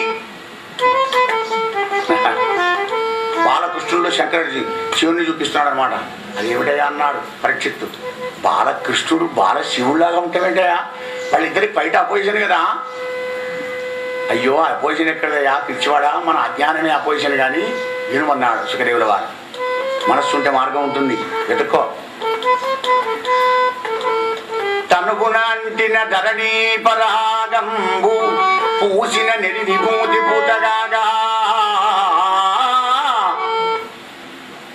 బాలకృష్ణుడు శంకరుడి శివుని చూపిస్తున్నాడు అనమాట. అది ఏమిటయా అన్నాడు పరీక్షిత్తు. బాలకృష్ణుడు బాల శివుడిలాగా ఉంటామేంటయా? వాళ్ళిద్దరికి బయట అపోజిషన్ కదా. అయ్యో అపోజిషన్ ఎక్కడదయా పిచ్చివాడా, మన అజ్ఞానమే అపోజిషన్ కానీ వినుమన్నాడు సుఖదేవుల వారు. మనస్సు ఉంటే మార్గం ఉంటుంది, వెతుక్కో. తనుగున అంటిన ధరణీ పరాగంబు పూసిన నెరి విభూతి పూతగాగా.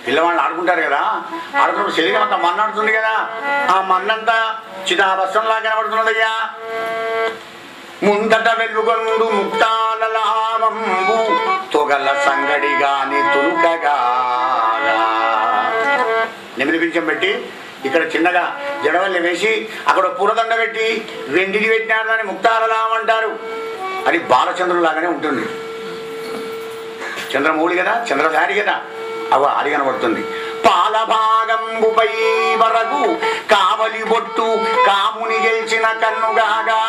పిల్లవాళ్ళు ఆడుకుంటారు కదా, ఆడుకున్నప్పుడు శరీరం అంతా మన్నాడుతుంది కదా. ఆ మన్నంతా చిదాభస్సంలా కనబడుతున్నదయ్యా. ముందట వెలుగొండు ముక్తాల లాభంబు తొగల సంగడి గాని తులుకగా. నెమిలి పింఛం పెట్టి ఇక్కడ చిన్నగా జడవల్లి వేసి అక్కడ పూలదండ పెట్టి వెండిని పెట్టినారు, దాన్ని ముక్తాలలాం అంటారు. అది బాలచంద్రులాగానే ఉంటుంది. చంద్రమౌళి కదా, చంద్రధారి కదా, అవ అది కనబడుతుంది. పాలభాగంబుపై వరకు కావలి బొట్టు కాముని గెలిచిన కన్నుగాగా.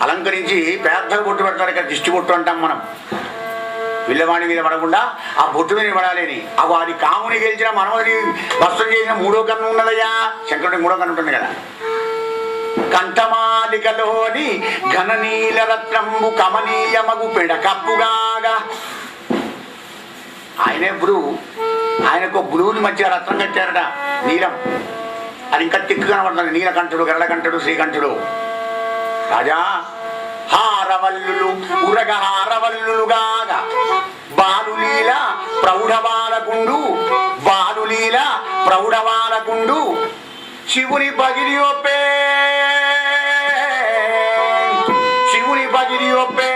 అలంకరించి పెద్దగా బొట్టు పెడతారు. ఇక్కడ దిష్టి బొట్టు అంటాం మనం. పిల్లవాడి మీద పడకుండా ఆ బొట్టు మీద పడాలని. అవి అది కాముని గెలిచిన మనవని వస్త్రం చేసిన 3వ కన్ను ఉన్నదయ్యా. శంకరుడికి 3వ కన్ను ఉంటుంది కదా. కంఠమాలికలోని ఘననీల రత్నంబు కమనీయమగు పెడకప్పుగాగా. ఆయనే బ్రువు, ఆయనకు బ్రువుని మధ్య రత్నం కట్టారట, నీలం. అది ఇంకా తిక్కు కనబడుతుంది. నీలకంఠుడు, గరళకంఠుడు, శ్రీకంఠుడు. రాజా, హారవల్లులు ఉరగ హారవల్లులుగాగా బాలులీల ప్రౌఢబాలకుండు, బాలులీల ప్రౌఢబాలకుండు శివుని బగిరి ఒప్పే, శివుని బగిరి ఒప్పే.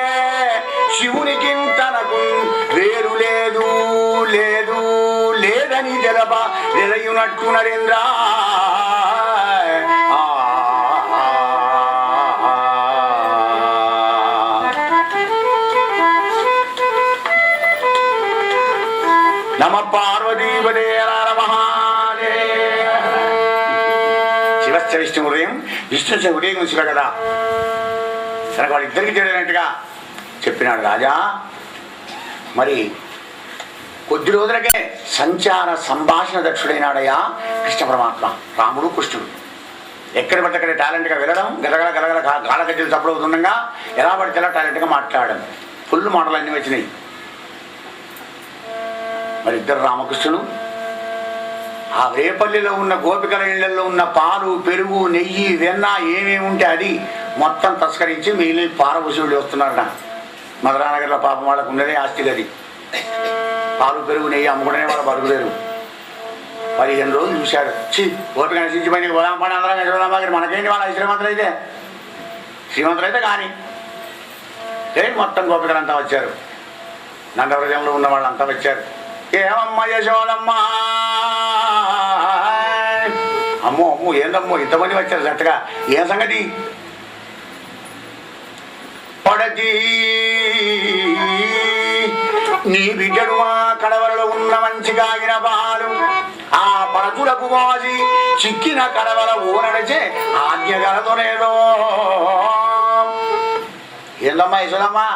శివునికి తనకు వేరు లేదు లేదు లేదని తెలప నిలయునట్టు నరేంద్ర. నమ పార్వతీపదే నర మహాదేవ. తస్య విష్ణు హృదయం విష్ణు హృదయం శివ కదా. కనుక వాళ్ళిద్దరికి తెలియనట్టుగా చెప్పినాడు రాజా. మరి కొద్ది రోజులకే సంచార సంభాషణ దక్షుడైనాడయ్యా కృష్ణ పరమాత్మ. రాముడు కృష్ణుడు ఎక్కడ పడితే అక్కడ టాలెంట్గా వెళ్ళడం, గలగల గలగల గాలగజ్జలు తప్పుడవుతుండగా ఎలా పడితే ఎలా టాలెంట్గా మాట్లాడడం, ఫుల్ మాటలు అన్నీ వచ్చినాయి. మరి ఇద్దరు రామకృష్ణులు ఆ రేపల్లిలో ఉన్న గోపికల ఇళ్లలో ఉన్న పాలు, పెరుగు, నెయ్యి, వెన్న ఏమేమి ఉంటే అది మొత్తం తస్కరించి మిగిలిన పారభూషుడు వస్తున్నారట. మధురానగర్లో పాపం వాళ్ళకు ఉన్నదే ఆస్తి గది. పాలు, పెరుగు, నెయ్యి అమ్ముకుంటేనే వాళ్ళు బతుకులేరు. 15 రోజులు చూశాడు. గోపిక నశించిపోయింది, పోదాం పని అందరం యశోదాంబాకి మనకేంటి వాళ్ళ శ్రీమంతులు అయితే కానీ మొత్తం గోపికలంతా వచ్చారు. నందవ్రజంలో ఉన్న వాళ్ళంతా వచ్చారు. ఏమమ్మ యశోదమ్మా, అమ్మో అమ్మో ఏందమ్మో ఇంతమంది వచ్చారు జట్టుగా, ఏం సంగతి? పడతి నీ బిడ్డడు మా కడవలలో ఉన్న మంచి కాగిన పాలు ఆ పడతులకు మోసి చిక్కిన కడవల ఊనడిచే ఆజ్ఞ గలదోనేదో. ఏందమ్మా యశోదమ్మా,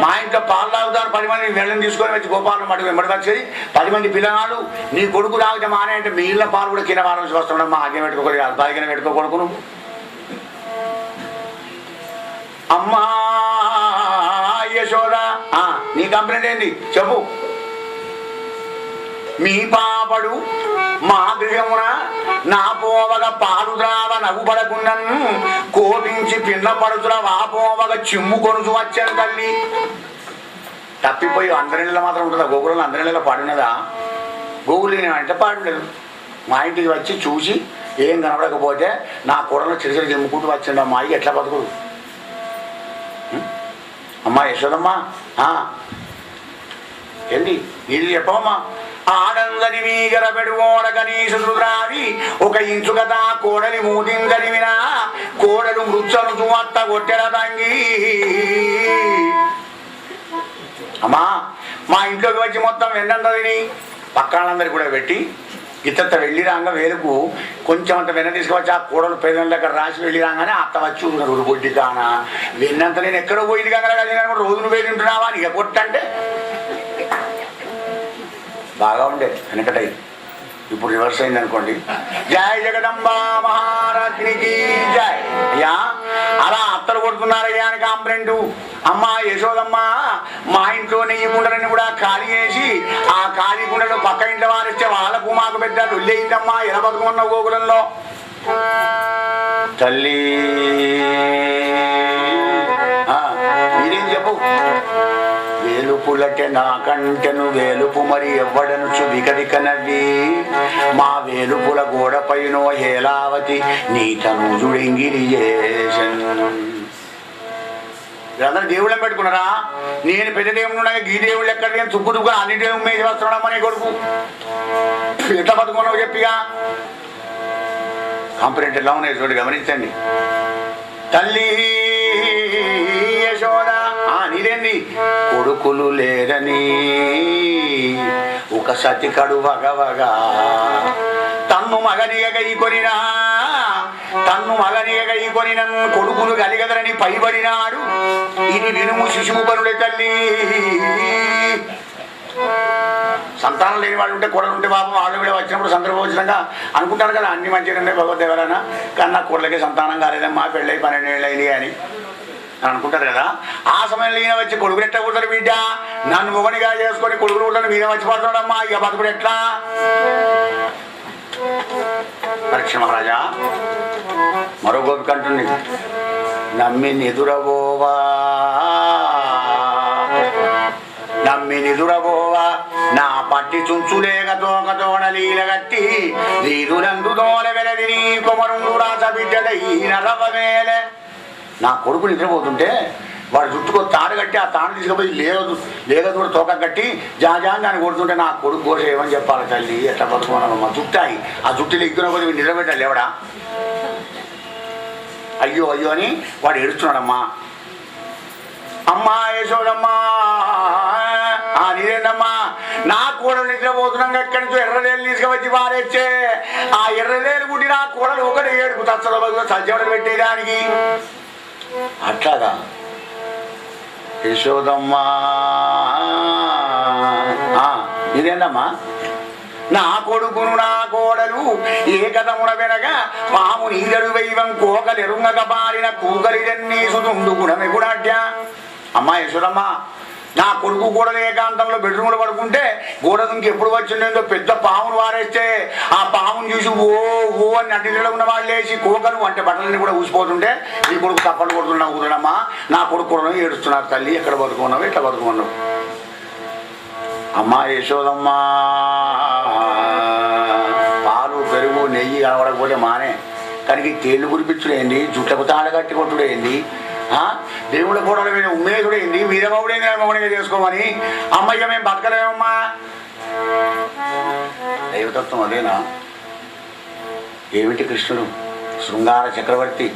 మా ఇంట్లో పాలు తాగుతారు 10 మంది వెళ్ళని తీసుకొని వచ్చి గోపాలను వెంబడి వచ్చి 10 మంది పిల్లగాళ్ళు నీ కొడుకు తాగితే మానే అంటే మీ ఇళ్ళ పాలు కూడా కింద వారం వస్తున్నాడమ్మా. ఆజ్ఞ పెట్టుకోకూడదు కాదు, బాగిన పెట్టుకో కొడుకును. అమ్మా యశోద నీ కంప్లైంట్ ఏంది చెప్పు. మీ పాపడు మా గృహమున నా పోవగ పాలు ద్రావ నవ్వుపడకుండాను కోపించి పిల్ల పడుతున్న వాపోవగ చిమ్ము కొనుచు వచ్చాను తల్లి. తప్పిపోయి అందరిలో మాత్రం ఉంటుందా? గోగులలో అందరిలో పాడినదా? గోగులు అంటే పాడలేదు. మా ఇంటికి వచ్చి చూసి ఏం కనబడకపోతే నా కూరలో చిరుసరి చెమ్ముకుంటూ వచ్చిండు. అమ్మాయి ఎట్లా బతుకుడు? అమ్మా యశోదమ్మా ఏంది ఇది చెప్పమ్మా. ఆడందని మీగర పెడుగోడ కనీసు రావి ఒక ఇంచు కదా కోడలి మూతిందని వినా కోడలు మృత్సను అత్త కొట్టెల తంగి. అమ్మా మా ఇంట్లోకి వచ్చి మొత్తం వెన్నంతా తిని పక్కనందరికి కూడా పెట్టి ఇతత్త వెళ్ళి రాగా వేలుకు కొంచెం అంత వెన్న తీసుకువచ్చి ఆ కూడలు పేదల దగ్గర రాసి వెళ్ళి రాగానే అత్త వచ్చి ఉన్నారు బొడ్డి కాన వెన్నంత నేను ఎక్కడో పోయింది కాగా రోజు నువ్వు వెళ్ళి ఉంటున్నావా నీకు కొట్టంటే బాగా ఉండే వెనకటై. ఇప్పుడు రివర్స్ అయింది అనుకోండి. జై జగదంబా మహారాజ్నికి జై. అయ్యా అలా అత్తలు కొడుతున్నారయ్యా అని కంప్లైంట్. అమ్మా యశోదమ్మ మా ఇంట్లో నెయ్యి కుండలన్నీ కూడా ఖాళీ చేసి ఆ ఖాళీ కుండలు పక్క ఇంట్లో వారిస్తే వాళ్ళకు మాకు పెద్ద లొల్లయిందమ్మా. ఎలా బతుకున్న గోకులంలో తల్లి మీరేం చెప్పు. వేలుపులటే నా కంటెను వేలుపు మరి ఎవ్వడనుచు వికవిక నవ్వి మా వేలుపుల గోడపైనో హేలావతి నీ తనుజుడింగిరి వీళ్ళందరూ దేవుళ్ళని పెట్టుకున్నారా? నేను పెద్ద దేవుడు ఉండగా గీ దేవుళ్ళు ఎక్కడ తుక్కు తుక్కు అన్ని దేవుడు మీద వస్తున్నాడమ్మా నీ కొడుకు. ఎట్లా బతుకున్నావు చెప్పిగా. కాంపరెంట్ ఎలా ఉన్నాయి చూడండి, గమనించండి. తల్లి యశోద నీరేంది కొడుకులు లేరని ఒక సతి కడు వగవగా తన్ను మగనిగై కొనినా కొడుకులు కలిగదరని పైబడినాడు. ఇది వినుము శిశువు పనుడే తల్లి. సంతానం లేని వాళ్ళు ఉంటే కూడలు ఉంటే పాపం వాళ్ళు కూడా వచ్చినప్పుడు సందర్భోచితంగా అనుకుంటారు కదా అన్ని మంచిగా భగవద్దేవరైనా కన్నా కూడలకి సంతానం కాలేదమ్మా పెళ్ళై 12 ఏళ్ళు అయింది అని అనుకుంటారు కదా. ఆ సమయంలో ఈయన వచ్చి కొడుకులు ఎట్లా కుడతారు బిడ్డ? నన్ను మొగనిగా చేసుకొని కొడుకులు కుడతాను మీద వచ్చి పడుతున్నాడమ్మా. ఇక బతుకుడు ఎట్లా? పరీక్ష మహారాజా మరో గోపిక అంటుంది, నమ్మి నిదురబోవా నా పట్టి చుంచులేక తోకతోడలీల గట్టి వీధులందు దోల వెలది నీ కొమరుండు రాస బిడ్డడై నలవమేలే. నా కొడుకు నిద్రపోతుంటే వాడు జుట్టుకో తాడు కట్టి ఆ తాడు తీసుకుపోయి లేగదూడ తోక కట్టి జాజాని దాన్ని కొడుతుంటే నా కొడుకు కోస ఏమని చెప్పాలి తల్లి? ఎట్లా బతుకున్నామమ్మా? జుట్టాయి ఆ జుట్టులు ఎగ్గున కొద్ది నిద్రపెట్టాలి ఎవడా? అయ్యో అయ్యో అని వాడు ఏడుస్తున్నాడమ్మా. అమ్మా యశోదమ్మా నీరేందమ్మా నా కోడలు నిద్రపోతున్నాగా ఎక్కడి నుంచో ఎర్రలేలు తీసుకువచ్చి పారేచ్చే ఆ ఎర్రలేలు గుడ్డి నా కోడలు ఒకటి ఏడుపు తచ్చల సజ్జవడలు పెట్టేదానికి అట్లాగా యశోదమ్మా ఇదేందమ్మా నా కొడుకును నా కోడలు ఏకతమున వెనగా పాము నీదడు వైవం కోకలెరుంగక పారిన కూకలిదన్నీ సుతుండు గుణమెగుడాడ్య అమ్మా యశోదమ్మ నా కొడుకు గోడలు ఏకాంతంలో బెడ్రూమ్లో పడుకుంటే గోడ దుంకి ఎప్పుడు వచ్చిందో పెద్ద పామును వారేస్తే ఆ పామును చూసి ఓ అని అడ్డీలో ఉన్న వాళ్ళు వేసి కోకలు అంటే బట్టలన్నీ కూడా ఊసిపోతుంటే నీ కొడుకు తప్పలు కొడుతున్నావు ఊరమ్మా నా కొడుకు కూడా ఏడుస్తున్నారు తల్లి ఎక్కడ బతుకున్నావు ఎట్లా బతుకున్నావు అమ్మా యశోదమ్మా పాలు పెరుగు నెయ్యి కనబడకపోతే మానే కానీ తేళ్లు కురిపించుడేంది జుట్లకు తాళ కట్టి కొట్టుడేంది దేవుడు కూడా ఉమ్మేదుడేంది వీరబాబుడేంది మౌనిగా చేసుకోమని అమ్మయ్య మేము బతకలేమమ్మా దైవతత్వం అదేనా ఏమిటి కృష్ణుడు శృంగార చక్రవర్తి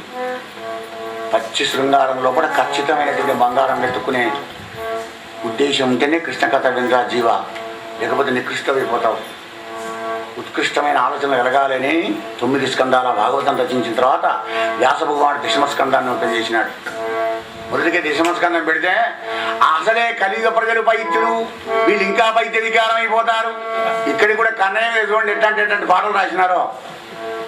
పచ్చి శృంగారం లోపల ఖచ్చితమైనటువంటి బంగారం వెతుక్కునే ఉద్దేశం ఉంటేనే కృష్ణ కథ వినరా జీవ లేకపోతే నికృష్టమైపోతావు ఉత్కృష్టమైన ఆలోచన కలగాలని 9 స్కందాల భాగవతం రచించిన తర్వాత వ్యాస భగవానుడు దశమస్కందాన్ని ఓపెన్ చేసినాడు. మొదటికే దశమస్కందం పెడితే అసలే కలియుగ ప్రజలు పైత్యులు వీళ్ళు ఇంకా పైత్య వికారం అయిపోతారు. ఇక్కడికి కూడా కన్నయ్య చూడండి ఎట్లాంటి పాటలు రాసినారో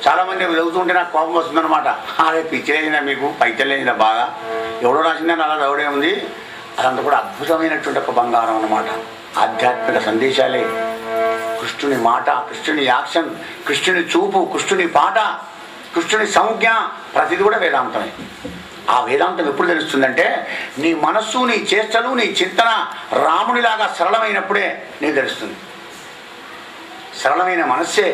చాలా మంది చదువుతుంటే నాకు కోపం వస్తుందన్నమాట. అదే పిచ్చిలేదా మీకు పైత్యం లేదా బాగా ఎవడో రాసిందని అలా చదవడే ఉంది. అదంతా కూడా అద్భుతమైనటువంటి ఒక బంగారం అన్నమాట. ఆధ్యాత్మిక సందేశాలే కృష్ణుని మాట, కృష్ణుని యాక్షన్, కృష్ణుని చూపు, కృష్ణుని పాట, కృష్ణుని సంజ్ఞ ప్రతిది కూడా వేదాంతమే. ఆ వేదాంతం ఎప్పుడు తెలుస్తుందంటే నీ మనస్సు, నీ చేష్టలు, నీ చింతన రామునిలాగా సరళమైనప్పుడే నీకు తెలుస్తుంది. సరళమైన మనస్సే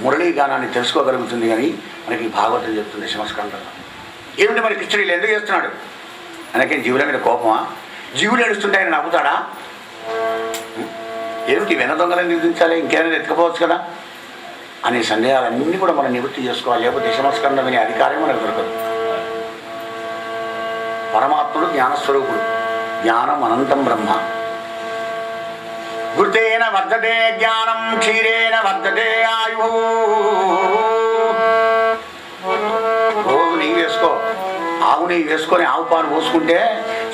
మురళీగానాన్ని తెలుసుకోగలుగుతుంది. కానీ మనకి భాగవతం చెప్తుంది శమస్కందంలో. ఏమిటి మరి కృష్ణుడు ఇలా ఎందుకు చేస్తున్నాడు? ఆయనకేం జీవుల మీద కోపమా? జీవులు ఏడుస్తుంటే ఆయన నవ్వుతాడా? ఏమిటి వెన దొంగలను నిధించాలి, ఇంకేమైనా ఎత్తుకపోవచ్చు కదా అనే సందేహాలన్నీ కూడా మనం నివృత్తి చేసుకోవాలి. లేకపోతే శమస్కందం అనే అధికారం మనకు దొరకదు. పరమాత్ముడు జ్ఞానస్వరూపుడు, జ్ఞానం అనంతం బ్రహ్మ. గుర్తేన వర్ధతే జ్ఞానం, క్షీరేణ వర్ధతే ఆయు. రోజు నెయ్యి వేసుకో, ఆవు నెయ్యి వేసుకొని ఆవు పాలు పోసుకుంటే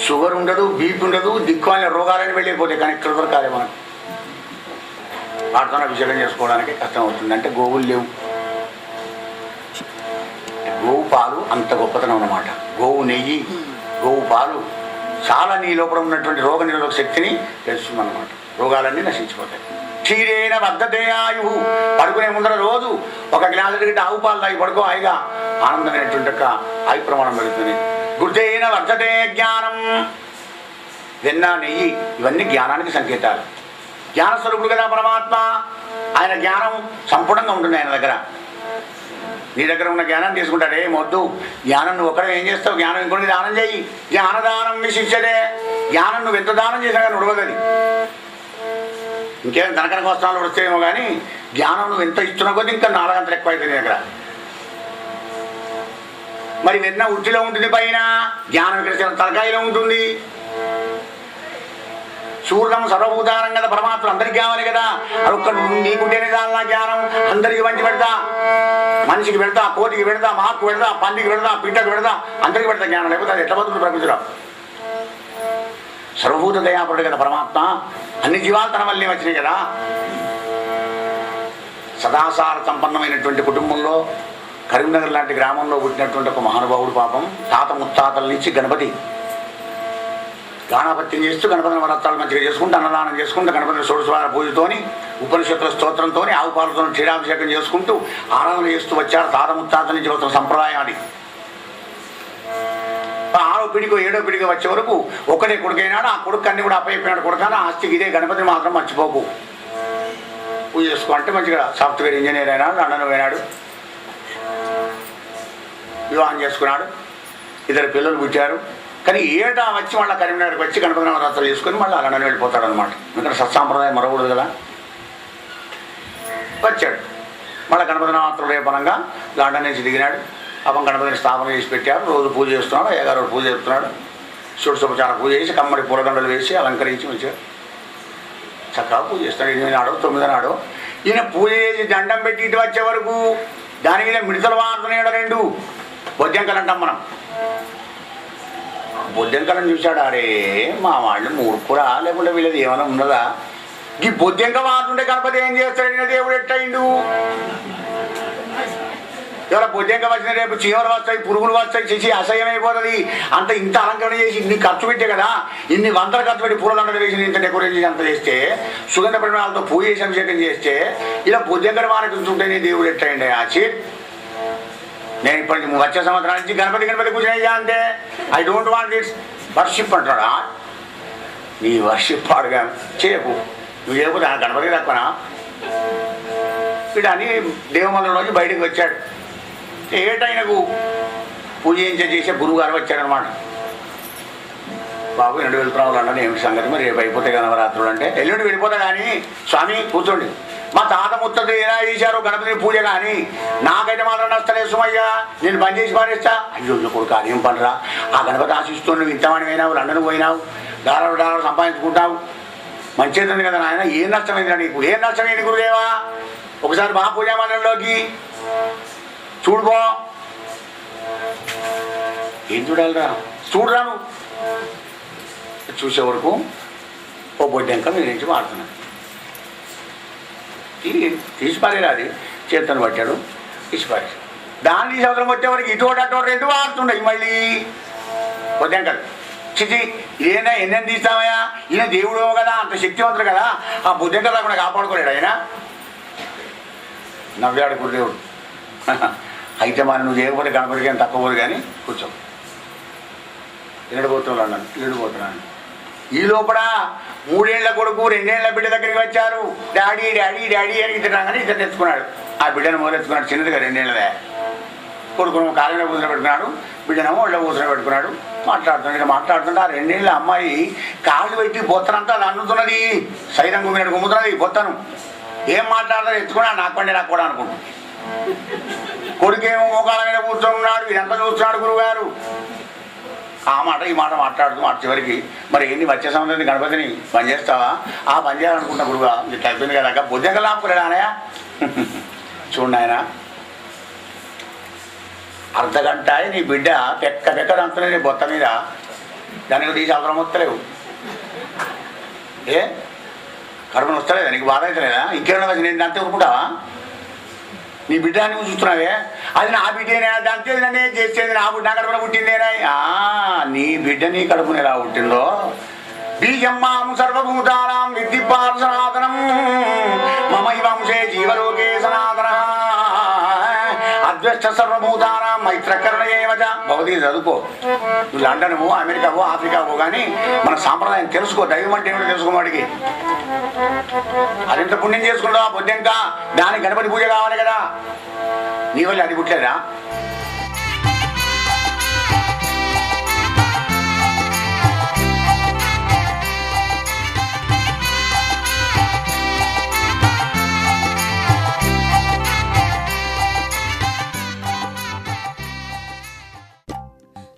షుగర్ ఉండదు, బీపీ ఉండదు, దిక్కుమాలిన రోగాలని వెళ్ళిపోతాయి. కానీ ఇక్కడ దొరకాలి మనకు. వాటితో అభిషేకం చేసుకోవడానికి కష్టం అవుతుంది. అంటే గోవులు లేవు. గోవు పాలు అంత గొప్పతనం అన్నమాట. గోవు నెయ్యి, గోవు పాలు చాలా నీ లోపల ఉన్నటువంటి రోగ నిరోధక శక్తిని పెంచుతుందన్నమాట. రోగాలన్నీ నశించిపోతాయి. క్షీరేణ వర్ధతే ఆయు. పడుకునే ముందర రోజు ఒక గ్లాసు గిట్ట ఆవు పాలు తాగి పడుకో, హాయిగా ఆనందమైనటువంటి ఒక ఆయు ప్రమాణం పెరుగుతుంది. గుర్తేన వర్ధతే జ్ఞానం. వెన్న, నెయ్యి ఇవన్నీ జ్ఞానానికి సంకేతాలు. జ్ఞానస్వరూపుడు కదా పరమాత్మ. ఆయన జ్ఞానం సంపూర్ణంగా ఉంటుంది ఆయన దగ్గర. నీ దగ్గర ఉన్న జ్ఞానం తీసుకుంటాడు. ఏమొద్దు, జ్ఞానం నువ్వు ఒక్కడే ఏం చేస్తావు? జ్ఞానం ఇంకొన్ని దానం చేయి. జ్ఞానదానం విశిష్యతే. జ్ఞానం నువ్వు ఎంత దానం చేసినా కానీ ఉడవగది. ఇంకేం కనకనక వస్త్రాలు వస్తేమో కానీ జ్ఞానం నువ్వు ఎంత ఇస్తున్నా కొద్ది ఇంకా 4 గంటలు ఎక్కువ అవుతుంది దగ్గర. మరి వెన్న ఉట్టిలో ఉంటుంది, పైన జ్ఞానం ఇక్కడ తలకాయలో ఉంటుంది. చూర్ణం సర్వభూతానం కదా పరమాత్మ, అందరికి కావాలి కదా. అది ఒక్క నీకుంటేనే చాలా జ్ఞానం. అందరికి పంచి పెడతా, మనిషికి పెడతా, కోటికి పెడతా, మాకు పెడతా, పందికి పెడతా, పిట్టకు పెడతా, అందరికి పెడతా జ్ఞానం. లేకపోతే అది ఎట్లా బతుకుతుంది ప్రకృతిలో? సర్వభూత దయాపరుడు కదా పరమాత్మ. అన్ని జీవాలు తన వల్లే వచ్చినాయి కదా. సదాసార సంపన్నమైనటువంటి కుటుంబంలో కరీంనగర్ లాంటి గ్రామంలో పుట్టినటువంటి ఒక మహానుభావుడు పాపం తాత ముత్తాతల నుంచి గణపతి గానాపత్యం చేస్తూ గణపతిని వరత్తాలు మంచిగా చేసుకుంటూ అన్నదానం చేసుకుంటూ గణపతిని షోడశవార పూజతోని ఉపనిషత్తుల స్తోత్రంతో ఆవు పాలతో క్షీరాభిషేకం చేసుకుంటూ ఆరాధన చేస్తూ వచ్చారు. తాత ముత్తాత నుంచి వస్తున్న సంప్రదాయం అది. 6వ పిడికో 7వ పిడికో వచ్చే వరకు ఒకటే కొడుకైనాడు. ఆ కొడుకు అన్ని కూడా అప్పయిపోయినాడు. కొడుకాను ఆస్తికి ఇదే గణపతిని మాత్రం మర్చిపోకు, పూజ చేసుకో అంటే మంచిగా సాఫ్ట్వేర్ ఇంజనీర్ అయినాడు. లండన్ పోయినాడు, వివాహం చేసుకున్నాడు, 2 పిల్లలు పుట్టారు. కానీ ఏటా వచ్చి మళ్ళీ కరీంనగర్కి వచ్చి గణపతి నవరాత్రులు చేసుకొని మళ్ళీ లండన్ వెళ్ళిపోతాడు అనమాట. ఇక్కడ సత్సాంప్రదాయం మరవకూడదు కదా. వచ్చాడు మళ్ళీ గణపతి నవరాత్రులు రేపనంగా లండన్ నుంచి దిగినాడు. అప్పుడు గణపతిని స్థాపన చేసి పెట్టారు. రోజు పూజ చేస్తున్నాడు. అయ్యగారు పూజ చేస్తున్నాడు. షోడశోపచార పూజ చేసి కమ్మడి పూలదండలు వేసి అలంకరించి మంచిగా చక్కగా పూజ చేస్తాడు. 8 నాడో 9 నాడో ఈయన పూజ చేసి దండం పెట్టి ఇటు వచ్చే వరకు దాని మీద మిడతలు వాడుతున్నాడు 2 బొద్దింకలు అంటాం మనం. బొద్దింకలను చూశాడు, అరే మా వాళ్ళు మూర్ఖుడా లేకుంటే వీళ్ళది ఏమైనా ఉన్నదా, ఈ బొద్దింక వాడుతుంటే గణపతి ఏం చేస్తాడు, దేవుడు ఎట్టయిండు. ఇవాళ బొద్దింక వచ్చిన రేపు చీమలు వస్తాయి, పురుగులు వస్తాయి, చేసి అసహ్యమైపోతుంది. అంత ఇంత అలంకరణ చేసి ఇన్ని ఖర్చు పెట్టే కదా, ఇన్ని వందలు ఖర్చు పెట్టి పూలదండలు వేసి ఇంత డెకరేషన్ చేసి అంత చేస్తే, సుగంధ పరిమాణాలతో పూజ చేసి అభిషేకం చేస్తే, ఇలా బొద్దింకలు మానకుంటుంటేనే దేవుడు ఎట్టయిండి ఆచి. నేను ఇప్పటికి వచ్చే సంవత్సరాల నుంచి గణపతి పూజ అయ్యా అంటే I don't want it's worship అంటాడా. నీ వర్షిప్ పాడుగా చేయకు, నువ్వు చేయకపోతే గణపతికి తక్కువనా వీడని దేవమందిరంలోంచి బయటకు వచ్చాడు. ఏటైనకు పూజ చేసే గురువు గారు వచ్చాడనమాట. బాబు 2 వెళ్తున్నావు అన్నాడు, ఏమిటి సంగతి, మరి రేపు అయిపోతే నవరాత్రులు అంటే, ఎల్లుండి వెళ్ళిపోతా కానీ స్వామి కూర్చోండి, మా తాత ముత్తలు ఎలా చేశారు గణపతిని పూజ కానీ నాకైతే మాత్రం నష్టలేదు సుమయ్యా, నేను బంద్ చేసి పారేస్తా. అయ్యో కొడుకు అదేం పనిరా, ఆ గణపతి ఆశిస్తూ నువ్వు ఇంతమని పోయినావు, లండన్ పోయినావు, డాలర్ సంపాదించుకుంటావు, మంచిది ఉంది కదా నాయన, ఏం నష్టమైందిరా నీకు, ఏం నష్టమైంది గురుదేవా, ఒకసారి మా పూజా మందిరంలోకి చూడుకో. ఏం చూడాలిరా, చూడరాను చూసే వరకు ఓ బొడ్డెంక మీ నుంచి వాడుతున్నాను, తీసిపారేరా, అది చేతను పట్టాడు తీసిపారేసి దాన్ని సంవత్సరం వచ్చేవరకు ఇటువంటి అటువంటి 2 వాడుతుండయి మళ్ళీ బొడ్డెంకలు. చిచి ఇదేనా ఎన్నెన్ని తీస్తామయ్యా, ఈయన దేవుడు కదా, అంత శక్తివంతుడు కదా, ఆ బొడ్డెంకలు రాకుండా కాపాడుకోలేడు ఆయన. నవ్వాడు గురుదేవుడు. అయితే మరి నువ్వు చేయకపోతే గణపతికి ఏం తక్కువ పోదు కానీ కూర్చో, ఎన్నడిపోతున్నాను ఎన్నడిపోతున్నాను. ఈ లోపల 3 ఏళ్ల కొడుకు 2 ఏళ్ల బిడ్డ దగ్గరికి వచ్చారు. డాడీ డాడీ డాడీ అని ఇతను ఇతను తెచ్చుకున్నాడు. ఆ బిడ్డను మొదలెత్తుకున్నాడు, చిన్నదిగా 2 ఏళ్ళదే. కొడుకును కాళ్ళలో కూర్చొని పెట్టుకున్నాడు, బిడ్డనేమో ఒళ్ళో కూర్చొని పెట్టుకున్నాడు. మాట్లాడుతున్నాడు. మాట్లాడుతుంటే ఆ 2 ఏళ్ళ అమ్మాయి కాళ్ళు పెట్టి బొత్తనంతా అది అన్నుతున్నది, సైతం గుమ్మినట్టు గుమ్ముతున్నది బొత్తను. ఏం మాట్లాడతారు, ఎత్తుకున్నా నాకు పండి నాకు కూడా అనుకుంటుంది. కొడుకేమో మోకాళ్ళ మీద కూర్చొని ఉన్నాడు, ఇదంతా చూస్తున్నాడు గురువుగారు. ఆ మాట ఈ మాట మాట్లాడుతూ చివరికి మరి ఏంటి వచ్చే సంవత్సరం గణపతిని పని చేస్తావా, ఆ పని చేయాలనుకుంటున్నా గురువుగా, మీకు అయిపోయింది కదా, బుద్ధంగా లాపుకున్నాడు ఆయనయా. చూడండి ఆయన, అర్ధగంట నీ బిడ్డ పెక్కదంతున్నా నీ బొత్త మీద, దానికి తీసి అవసరం వస్తలేవు, ఏ కర్మను వస్తలేదా, నీకు బాధ అవుతలేదా, ఇంకేమైనా వచ్చి నేను దాంతో ఊరుకుంటావా, నీ బిడ్డ నువ్వు చూస్తున్నావే, అది నా బిడ్డేనా, దాంతో నన్నే చేసేది, నా బిడ్డ కడుపున పుట్టిందేనా, నీ బిడ్డ నీ కడుపున ఎలా పుట్టిందో. బీజమ్మాం సర్వభూతానాం విద్ధి పార్థ సనాతనం మమైవ వంశే జీవలోకే సనాతన అద్వైత సర్వభూతానాం మైత్రకరణ ఏవచ. భవతి చదువుకో, నువ్వు లండన్ పో, అమెరికా పో, ఆఫ్రికా పో, కానీ మన సాంప్రదాయం తెలుసుకో, దైవం అంటే ఏమిటో తెలుసుకోవాడికి. అదెంత పుణ్యం చేసుకుంటావు ఆ బొద్దెంక, దానికి గణపతి పూజ కావాలి కదా, నీ వల్ల అది పుట్టలేదా.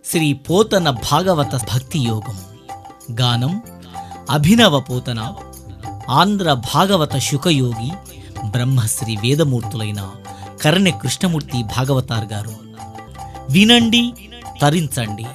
శ్రీ పోతన భాగవత భక్తి యోగం. గానం అభినవ పోతన, ఆంధ్ర భాగవత శుకయోగి బ్రహ్మశ్రీ వేదమూర్తులైన కరణె కృష్ణమూర్తి భాగవతార్ గారు. వినండి, తరించండి.